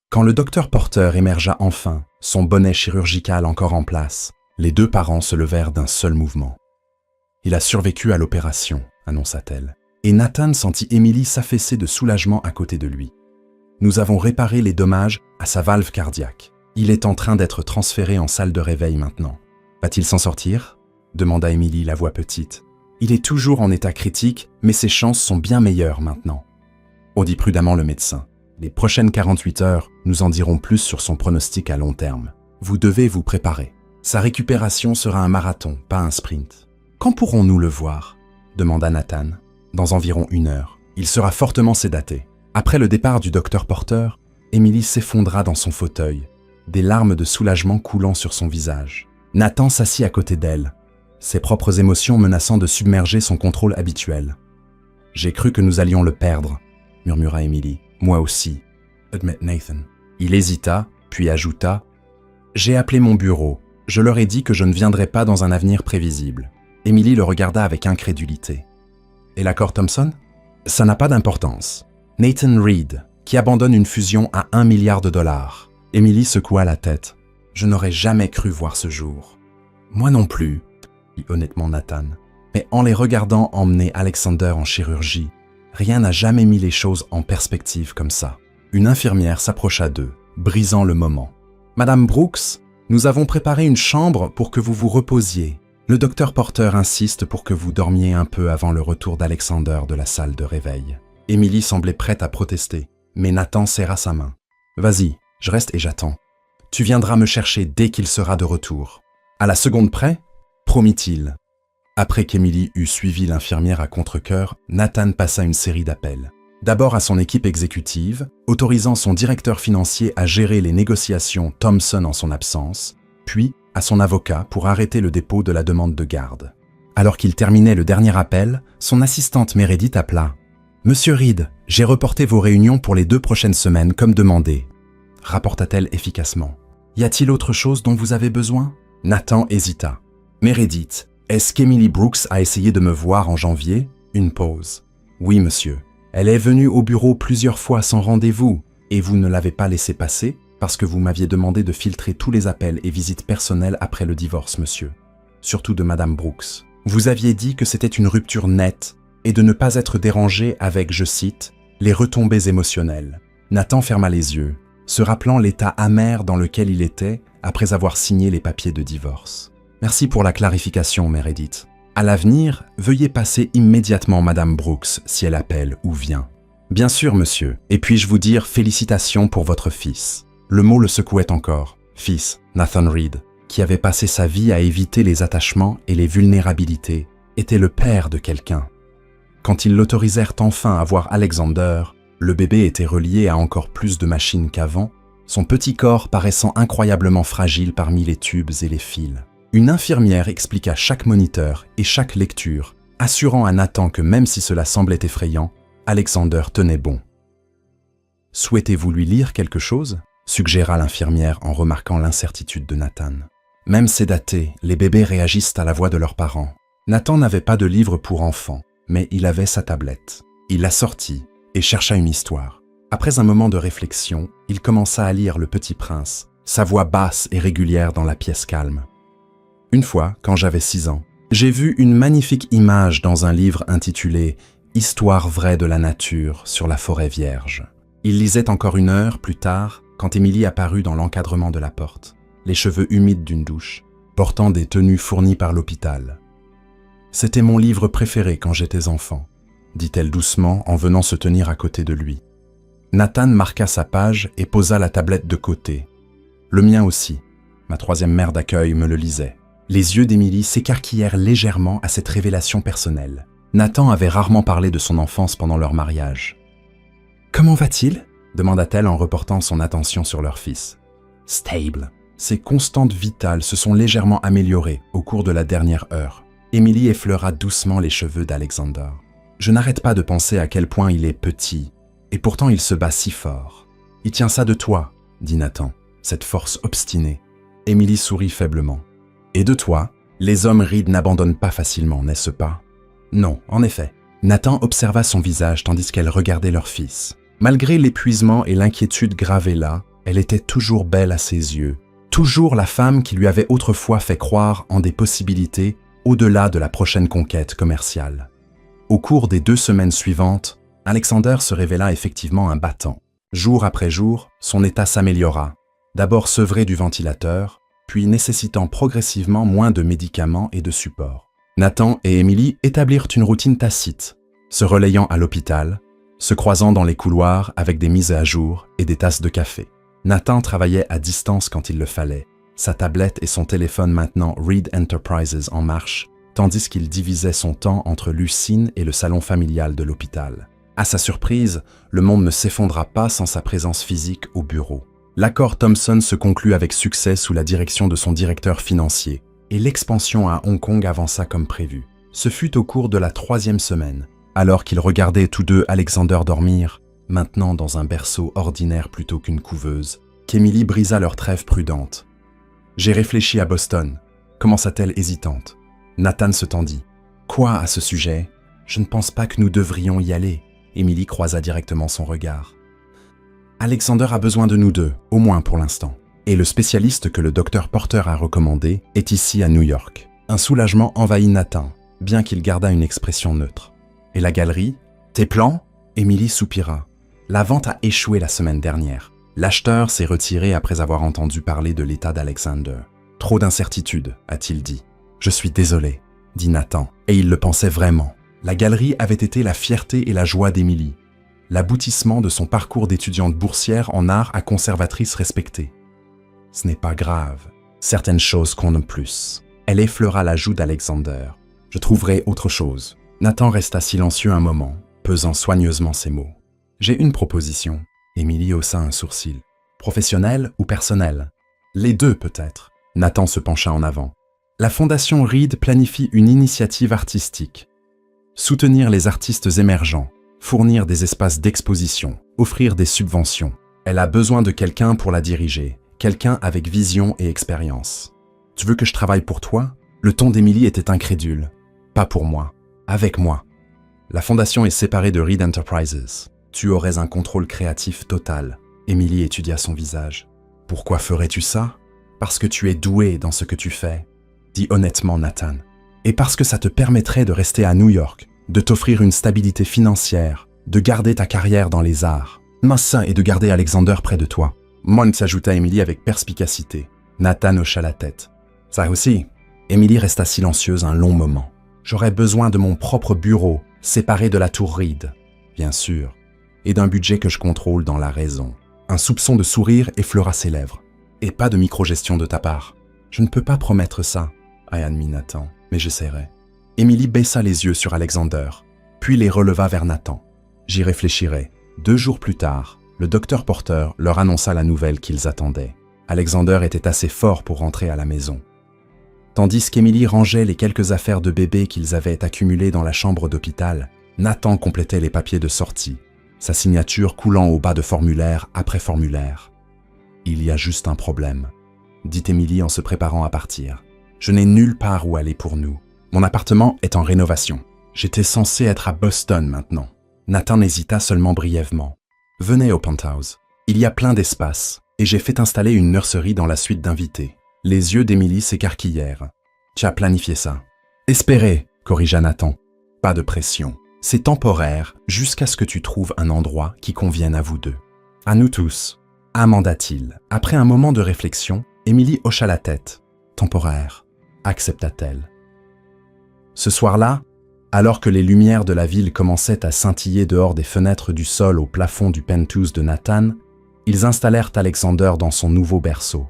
Quand le docteur Porter émergea enfin, son bonnet chirurgical encore en place, les 2 parents se levèrent d'un seul mouvement. « Il a survécu à l'opération », annonça-t-elle, et Nathan sentit Emily s'affaisser de soulagement à côté de lui. « Nous avons réparé les dommages à sa valve cardiaque. Il est en train d'être transféré en salle de réveil maintenant. Va-t-il s'en sortir ?» demanda Emily, la voix petite. « Il est toujours en état critique, mais ses chances sont bien meilleures maintenant. » dit prudemment le médecin. « Les prochaines 48 heures nous en diront plus sur son pronostic à long terme. Vous devez vous préparer. Sa récupération sera un marathon, pas un sprint. »« Quand pourrons-nous le voir ?» demanda Nathan. « Dans environ 1 heure. Il sera fortement sédaté. » Après le départ du docteur Porter, Emily s'effondra dans son fauteuil, des larmes de soulagement coulant sur son visage. Nathan s'assit à côté d'elle, ses propres émotions menaçant de submerger son contrôle habituel. « J'ai cru que nous allions le perdre, » murmura Emily. « Moi aussi, » admet Nathan. Il hésita, puis ajouta « J'ai appelé mon bureau. Je leur ai dit que je ne viendrais pas dans un avenir prévisible. » Emily le regarda avec incrédulité. « Et l'accord Thompson ?»« Ça n'a pas d'importance. Nathan Reed, qui abandonne une fusion à $1 milliard. » Emily secoua la tête. « Je n'aurais jamais cru voir ce jour. »« Moi non plus, » dit honnêtement Nathan. Mais en les regardant emmener Alexander en chirurgie, rien n'a jamais mis les choses en perspective comme ça. Une infirmière s'approcha d'eux, brisant le moment. « Madame Brooks, nous avons préparé une chambre pour que vous vous reposiez. Le docteur Porter insiste pour que vous dormiez un peu avant le retour d'Alexander de la salle de réveil. » Emily semblait prête à protester, mais Nathan serra sa main. « Vas-y, je reste et j'attends. » « Tu viendras me chercher dès qu'il sera de retour. À la seconde près, promit-il. Après qu'Emily eut suivi l'infirmière à contre-cœur, Nathan passa une série d'appels. D'abord à son équipe exécutive, autorisant son directeur financier à gérer les négociations Thompson en son absence, puis à son avocat pour arrêter le dépôt de la demande de garde. Alors qu'il terminait le dernier appel, son assistante Meredith appela. « Monsieur Reed, j'ai reporté vos réunions pour les 2 prochaines semaines comme demandé. » rapporta-t-elle efficacement. « Y a-t-il autre chose dont vous avez besoin ?» Nathan hésita. « Meredith, est-ce qu'Emily Brooks a essayé de me voir en janvier ?» Une pause. « Oui, monsieur. Elle est venue au bureau plusieurs fois sans rendez-vous, et vous ne l'avez pas laissée passer parce que vous m'aviez demandé de filtrer tous les appels et visites personnelles après le divorce, monsieur. Surtout de Madame Brooks. Vous aviez dit que c'était une rupture nette et de ne pas être dérangé avec, je cite, « les retombées émotionnelles ». Nathan ferma les yeux, se rappelant l'état amer dans lequel il était après avoir signé les papiers de divorce. « Merci pour la clarification, Meredith. À l'avenir, veuillez passer immédiatement Madame Brooks si elle appelle ou vient. »« Bien sûr, monsieur. Et puis-je vous dire félicitations pour votre fils. » Le mot le secouait encore. Fils, Nathan Reed, qui avait passé sa vie à éviter les attachements et les vulnérabilités, était le père de quelqu'un. Quand ils l'autorisèrent enfin à voir Alexander, le bébé était relié à encore plus de machines qu'avant, son petit corps paraissant incroyablement fragile parmi les tubes et les fils. Une infirmière expliqua chaque moniteur et chaque lecture, assurant à Nathan que même si cela semblait effrayant, Alexander tenait bon. « Souhaitez-vous lui lire quelque chose ?» suggéra l'infirmière en remarquant l'incertitude de Nathan. Même sédatés, les bébés réagissent à la voix de leurs parents. Nathan n'avait pas de livre pour enfants, mais il avait sa tablette. Il la sortit et chercha une histoire. Après un moment de réflexion, il commença à lire Le Petit Prince, sa voix basse et régulière dans la pièce calme. Une fois, quand j'avais 6 ans, j'ai vu une magnifique image dans un livre intitulé « Histoire vraie de la nature sur la forêt vierge ». Il lisait encore 1 heure plus tard, quand Emily apparut dans l'encadrement de la porte, les cheveux humides d'une douche, portant des tenues fournies par l'hôpital. « C'était mon livre préféré quand j'étais enfant », dit-elle doucement en venant se tenir à côté de lui. Nathan marqua sa page et posa la tablette de côté. Le mien aussi. Ma 3e mère d'accueil me le lisait. Les yeux d'Emily s'écarquillèrent légèrement à cette révélation personnelle. Nathan avait rarement parlé de son enfance pendant leur mariage. « Comment va-t-il » demanda-t-elle en reportant son attention sur leur fils. « Stable. » Ses constantes vitales se sont légèrement améliorées au cours de la dernière heure. Emily effleura doucement les cheveux d'Alexander. « Je n'arrête pas de penser à quel point il est petit, et pourtant il se bat si fort. Il tient ça de toi, dit Nathan, cette force obstinée. Emily sourit faiblement. Et de toi, les hommes Reed n'abandonnent pas facilement, n'est-ce pas? Non, en effet. Nathan observa son visage tandis qu'elle regardait leur fils. Malgré l'épuisement et l'inquiétude gravés là, elle était toujours belle à ses yeux, toujours la femme qui lui avait autrefois fait croire en des possibilités au-delà de la prochaine conquête commerciale. Au cours des 2 semaines suivantes, Alexander se révéla effectivement un battant. Jour après jour, son état s'améliora, d'abord sevré du ventilateur, puis nécessitant progressivement moins de médicaments et de support. Nathan et Emily établirent une routine tacite, se relayant à l'hôpital, se croisant dans les couloirs avec des mises à jour et des tasses de café. Nathan travaillait à distance quand il le fallait, sa tablette et son téléphone maintenant Reed Enterprises en marche, tandis qu'il divisait son temps entre Lucine et le salon familial de l'hôpital. À sa surprise, le monde ne s'effondra pas sans sa présence physique au bureau. L'accord Thompson se conclut avec succès sous la direction de son directeur financier, et l'expansion à Hong Kong avança comme prévu. Ce fut au cours de la 3e semaine, alors qu'ils regardaient tous deux Alexander dormir, maintenant dans un berceau ordinaire plutôt qu'une couveuse, qu'Emily brisa leur trêve prudente. « J'ai réfléchi à Boston », commença-t-elle hésitante. Nathan se tendit. « Quoi à ce sujet ? Je ne pense pas que nous devrions y aller. » Emily croisa directement son regard. « Alexander a besoin de nous deux, au moins pour l'instant. Et le spécialiste que le docteur Porter a recommandé est ici à New York. » Un soulagement envahit Nathan, bien qu'il gardât une expression neutre. « Et la galerie ? Tes plans ?» Emily soupira. La vente a échoué la semaine dernière. L'acheteur s'est retiré après avoir entendu parler de l'état d'Alexander. « Trop d'incertitudes, a-t-il dit. »« Je suis désolé, » dit Nathan, et il le pensait vraiment. La galerie avait été la fierté et la joie d'Emily, l'aboutissement de son parcours d'étudiante boursière en art à conservatrice respectée. Ce n'est pas grave. Certaines choses comptent plus. Elle effleura la joue d'Alexander. Je trouverai autre chose. Nathan resta silencieux un moment, pesant soigneusement ses mots. J'ai une proposition. Émilie haussa un sourcil. Professionnelle ou personnelle? Les deux peut-être. Nathan se pencha en avant. La Fondation Reed planifie une initiative artistique. Soutenir les artistes émergents, fournir des espaces d'exposition, offrir des subventions. Elle a besoin de quelqu'un pour la diriger, quelqu'un avec vision et expérience. Tu veux que je travaille pour toi? Le ton d'Émilie était incrédule. Pas pour moi, avec moi. La fondation est séparée de Reed Enterprises. Tu aurais un contrôle créatif total. Émilie étudia son visage. Pourquoi ferais-tu ça? Parce que tu es doué dans ce que tu fais, dit honnêtement Nathan. Et parce que ça te permettrait de rester à New York, de t'offrir une stabilité financière, de garder ta carrière dans les arts. Massa et de garder Alexander près de toi. Mon, s'ajouta Émilie avec perspicacité. Nathan hocha la tête. Ça aussi. Émilie resta silencieuse un long moment. J'aurais besoin de mon propre bureau, séparé de la tour Reed. Bien sûr. Et d'un budget que je contrôle dans la raison. Un soupçon de sourire effleura ses lèvres. Et pas de microgestion de ta part. Je ne peux pas promettre ça, a admis Nathan, mais j'essaierai. Émilie baissa les yeux sur Alexander, puis les releva vers Nathan. J'y réfléchirai. 2 jours plus tard, le docteur Porter leur annonça la nouvelle qu'ils attendaient. Alexander était assez fort pour rentrer à la maison. Tandis qu'Émilie rangeait les quelques affaires de bébé qu'ils avaient accumulées dans la chambre d'hôpital, Nathan complétait les papiers de sortie, sa signature coulant au bas de formulaire après formulaire. « Il y a juste un problème », dit Émilie en se préparant à partir. « Je n'ai nulle part où aller pour nous. Mon appartement est en rénovation. J'étais censé être à Boston maintenant. » Nathan hésita seulement brièvement. « Venez au penthouse. Il y a plein d'espace, et j'ai fait installer une nurserie dans la suite d'invités. » Les yeux d'Émilie s'écarquillèrent. « Tu as planifié ça. »« Espérez, » corrigea Nathan. « Pas de pression. C'est temporaire jusqu'à ce que tu trouves un endroit qui convienne à vous deux. »« À nous tous. » amenda-t-il. Après un moment de réflexion, Émilie hocha la tête. « Temporaire. » accepta-t-elle. Ce soir-là, alors que les lumières de la ville commençaient à scintiller dehors des fenêtres du sol au plafond du penthouse de Nathan, ils installèrent Alexander dans son nouveau berceau.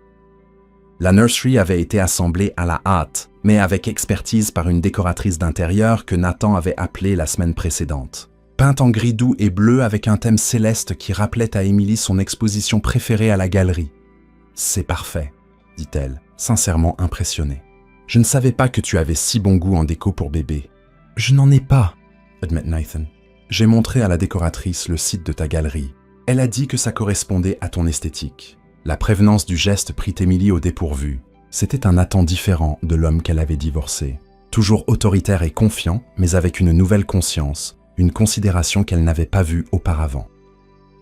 La nursery avait été assemblée à la hâte, mais avec expertise par une décoratrice d'intérieur que Nathan avait appelée la semaine précédente. Peinte en gris doux et bleu avec un thème céleste qui rappelait à Émilie son exposition préférée à la galerie. « C'est parfait », dit-elle, sincèrement impressionnée. « Je ne savais pas que tu avais si bon goût en déco pour bébé. »« Je n'en ai pas, » admet Nathan. « J'ai montré à la décoratrice le site de ta galerie. Elle a dit que ça correspondait à ton esthétique. » La prévenance du geste prit Émilie au dépourvu. C'était un Nathan différent de l'homme qu'elle avait divorcé. Toujours autoritaire et confiant, mais avec une nouvelle conscience, une considération qu'elle n'avait pas vue auparavant.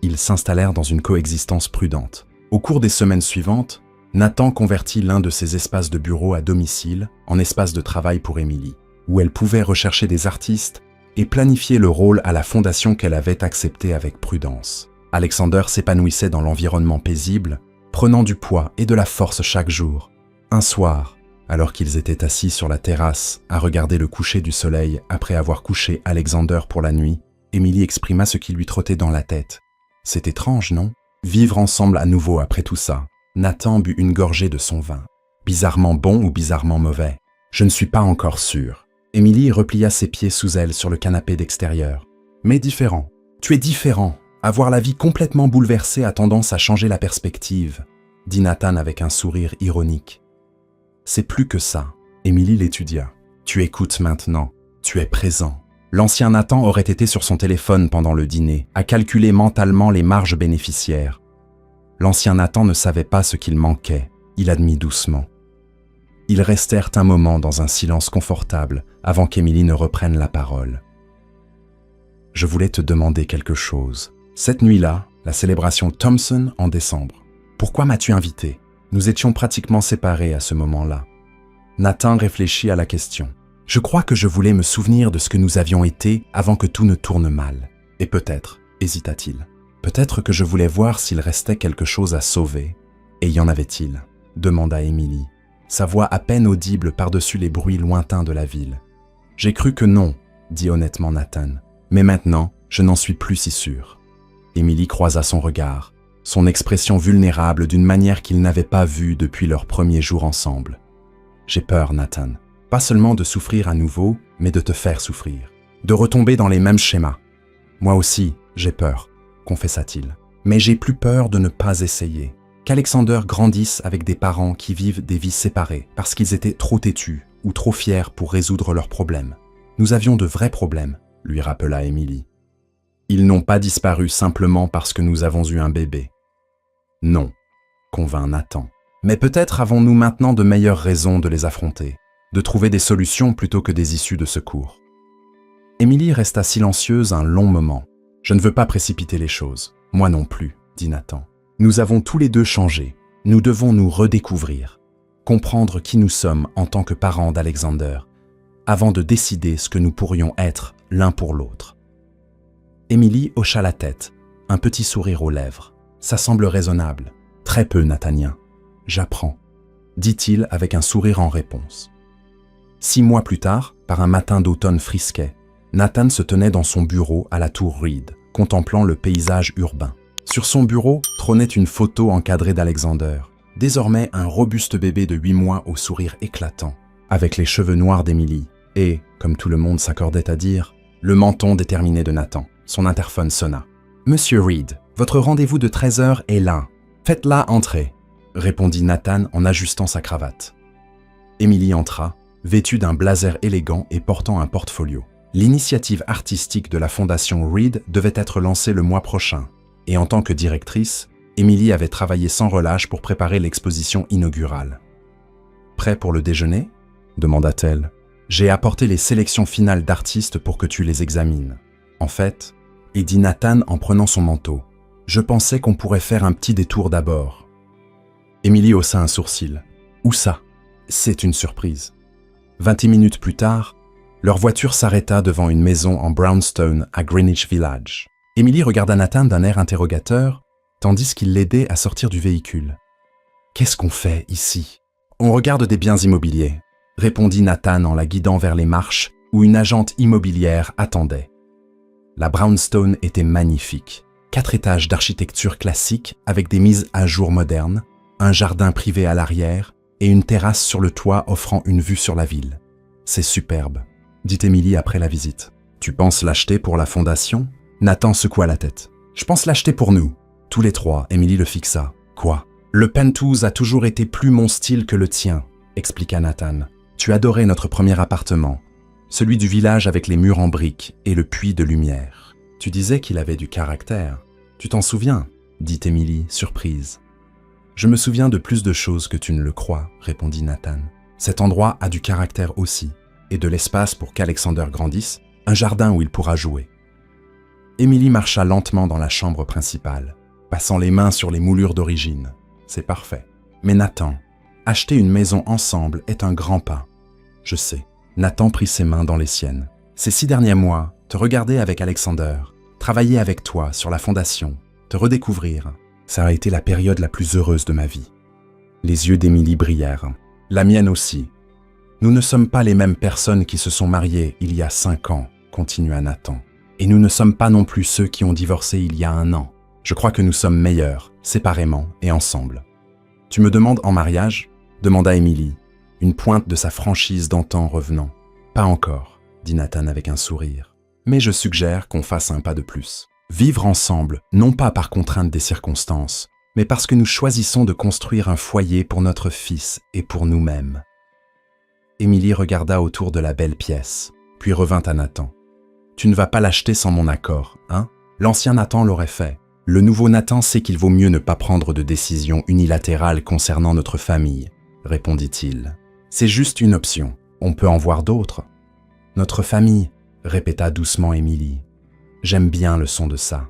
Ils s'installèrent dans une coexistence prudente. Au cours des semaines suivantes, Nathan convertit l'un de ses espaces de bureau à domicile en espace de travail pour Émilie, où elle pouvait rechercher des artistes et planifier le rôle à la fondation qu'elle avait accepté avec prudence. Alexander s'épanouissait dans l'environnement paisible, prenant du poids et de la force chaque jour. Un soir, alors qu'ils étaient assis sur la terrasse à regarder le coucher du soleil après avoir couché Alexander pour la nuit, Émilie exprima ce qui lui trottait dans la tête. « C'est étrange, non? Vivre ensemble à nouveau après tout ça. » Nathan but une gorgée de son vin. Bizarrement bon ou bizarrement mauvais? Je ne suis pas encore sûr. Émilie replia ses pieds sous elle sur le canapé d'extérieur. Mais différent. Tu es différent. Avoir la vie complètement bouleversée a tendance à changer la perspective, dit Nathan avec un sourire ironique. C'est plus que ça. Émilie l'étudia. Tu écoutes maintenant. Tu es présent. L'ancien Nathan aurait été sur son téléphone pendant le dîner, à calculer mentalement les marges bénéficiaires. L'ancien Nathan ne savait pas ce qu'il manquait, il admit doucement. Ils restèrent un moment dans un silence confortable avant qu'Émilie ne reprenne la parole. « Je voulais te demander quelque chose. Cette nuit-là, la célébration Thompson en décembre. Pourquoi m'as-tu invité? Nous étions pratiquement séparés à ce moment-là. » Nathan réfléchit à la question. « Je crois que je voulais me souvenir de ce que nous avions été avant que tout ne tourne mal. Et peut-être, hésita-t-il, peut-être que je voulais voir s'il restait quelque chose à sauver. Et y en avait-il? Demanda Émilie, sa voix à peine audible par-dessus les bruits lointains de la ville. J'ai cru que non, dit honnêtement Nathan. Mais maintenant, je n'en suis plus si sûr. Émilie croisa son regard. son expression vulnérable d'une manière qu'ils n'avaient pas vue depuis leur premier jour ensemble. « J'ai peur, Nathan. Pas seulement de souffrir à nouveau, mais de te faire souffrir. De retomber dans les mêmes schémas. Moi aussi, j'ai peur, confessa-t-il. Mais j'ai plus peur de ne pas essayer. Qu'Alexander grandisse avec des parents qui vivent des vies séparées parce qu'ils étaient trop têtus ou trop fiers pour résoudre leurs problèmes. Nous avions de vrais problèmes, lui rappela Emily. Ils n'ont pas disparu simplement parce que nous avons eu un bébé. Non, convint Nathan. Mais peut-être avons-nous maintenant de meilleures raisons de les affronter, de trouver des solutions plutôt que des issues de secours. Emily resta silencieuse un long moment. Je ne veux pas précipiter les choses. Moi non plus, dit Nathan. Nous avons tous les deux changé. Nous devons nous redécouvrir, comprendre qui nous sommes en tant que parents d'Alexander, avant de décider ce que nous pourrions être l'un pour l'autre. Emily hocha la tête, un petit sourire aux lèvres. Ça semble raisonnable. Très peu, Nathanien. J'apprends, dit-il avec un sourire en réponse. 6 mois plus tard, par un matin d'automne frisquet, Nathan se tenait dans son bureau à la tour Reed, contemplant le paysage urbain. Sur son bureau trônait une photo encadrée d'Alexander, désormais un robuste bébé de 8 mois au sourire éclatant, avec les cheveux noirs d'Emily et, comme tout le monde s'accordait à dire, le menton déterminé de Nathan. Son interphone sonna. « Monsieur Reed, votre rendez-vous de 13h est là. Faites-la entrer », répondit Nathan en ajustant sa cravate. Emily entra, vêtue d'un blazer élégant et portant un portfolio. L'initiative artistique de la fondation Reed devait être lancée le mois prochain, et en tant que directrice, Emily avait travaillé sans relâche pour préparer l'exposition inaugurale. « Prêt pour le déjeuner ?» demanda-t-elle. « J'ai apporté les sélections finales d'artistes pour que tu les examines. En fait, » et dit Nathan en prenant son manteau, « je pensais qu'on pourrait faire un petit détour d'abord. » Emily haussa un sourcil. « Où ça ?»« C'est une surprise. » 20 minutes plus tard, leur voiture s'arrêta devant une maison en brownstone à Greenwich Village. Emily regarda Nathan d'un air interrogateur, tandis qu'il l'aidait à sortir du véhicule. « Qu'est-ce qu'on fait ici ?»« On regarde des biens immobiliers, » répondit Nathan en la guidant vers les marches où une agente immobilière attendait. La brownstone était magnifique. 4 étages d'architecture classique avec des mises à jour modernes, un jardin privé à l'arrière et une terrasse sur le toit offrant une vue sur la ville. « C'est superbe », dit Emily après la visite. « Tu penses l'acheter pour la fondation ?» Nathan secoua la tête. « Je pense l'acheter pour nous. » Tous les trois, Emily le fixa. « Quoi ? Le penthouse a toujours été plus mon style que le tien, » expliqua Nathan. « Tu adorais notre premier appartement, celui du village avec les murs en briques et le puits de lumière. Tu disais qu'il avait du caractère. Tu t'en souviens ?» dit Emily, surprise. « Je me souviens de plus de choses que tu ne le crois, » répondit Nathan. « Cet endroit a du caractère aussi, et de l'espace pour qu'Alexander grandisse, un jardin où il pourra jouer. » Emily marcha lentement dans la chambre principale, passant les mains sur les moulures d'origine. C'est parfait. Mais Nathan, acheter une maison ensemble est un grand pas. Je sais. Nathan prit ses mains dans les siennes. Ces 6 derniers mois, te regarder avec Alexander, travailler avec toi sur la fondation, te redécouvrir, ça a été la période la plus heureuse de ma vie. Les yeux d'Emily brillèrent. La mienne aussi. Nous ne sommes pas les mêmes personnes qui se sont mariées il y a 5 ans, continua Nathan. Et nous ne sommes pas non plus ceux qui ont divorcé il y a 1 an. Je crois que nous sommes meilleurs, séparément et ensemble. Tu me demandes en mariage ? Demanda Emily, une pointe de sa franchise d'antan revenant. Pas encore, dit Nathan avec un sourire. Mais je suggère qu'on fasse un pas de plus. Vivre ensemble, non pas par contrainte des circonstances, mais parce que nous choisissons de construire un foyer pour notre fils et pour nous-mêmes. Emily regarda autour de la belle pièce, puis revint à Nathan. Tu ne vas pas l'acheter sans mon accord, hein ? L'ancien Nathan l'aurait fait. Le nouveau Nathan sait qu'il vaut mieux ne pas prendre de décision unilatérale concernant notre famille, répondit-il. C'est juste une option. On peut en voir d'autres. Notre famille, répéta doucement Emily. J'aime bien le son de ça.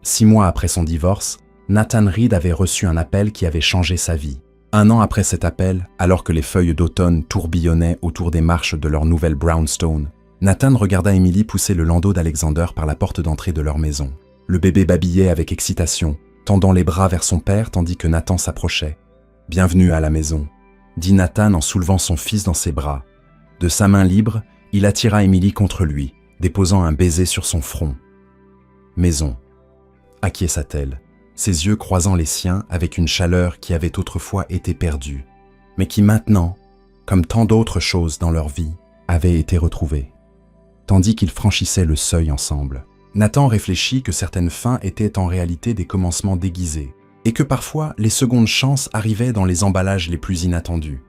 6 mois après son divorce, Nathan Reed avait reçu un appel qui avait changé sa vie. 1 an après cet appel, alors que les feuilles d'automne tourbillonnaient autour des marches de leur nouvelle brownstone, Nathan regarda Emily pousser le landau d'Alexander par la porte d'entrée de leur maison. Le bébé babillait avec excitation, tendant les bras vers son père tandis que Nathan s'approchait. « Bienvenue à la maison », dit Nathan en soulevant son fils dans ses bras. De sa main libre, il attira Emily contre lui, déposant un baiser sur son front. « Maison », acquiesça-t-elle. ses yeux croisant les siens avec une chaleur qui avait autrefois été perdue, mais qui maintenant, comme tant d'autres choses dans leur vie, avait été retrouvée. Tandis qu'ils franchissaient le seuil ensemble, Nathan réfléchit que certaines fins étaient en réalité des commencements déguisés, et que parfois les secondes chances arrivaient dans les emballages les plus inattendus.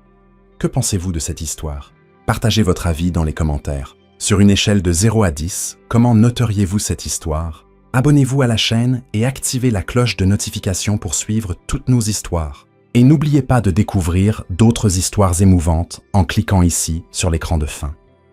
Que pensez-vous de cette histoire? Partagez votre avis dans les commentaires. Sur une échelle de 0 à 10, comment noteriez-vous cette histoire? Abonnez-vous à la chaîne et activez la cloche de notification pour suivre toutes nos histoires. Et n'oubliez pas de découvrir d'autres histoires émouvantes en cliquant ici sur l'écran de fin.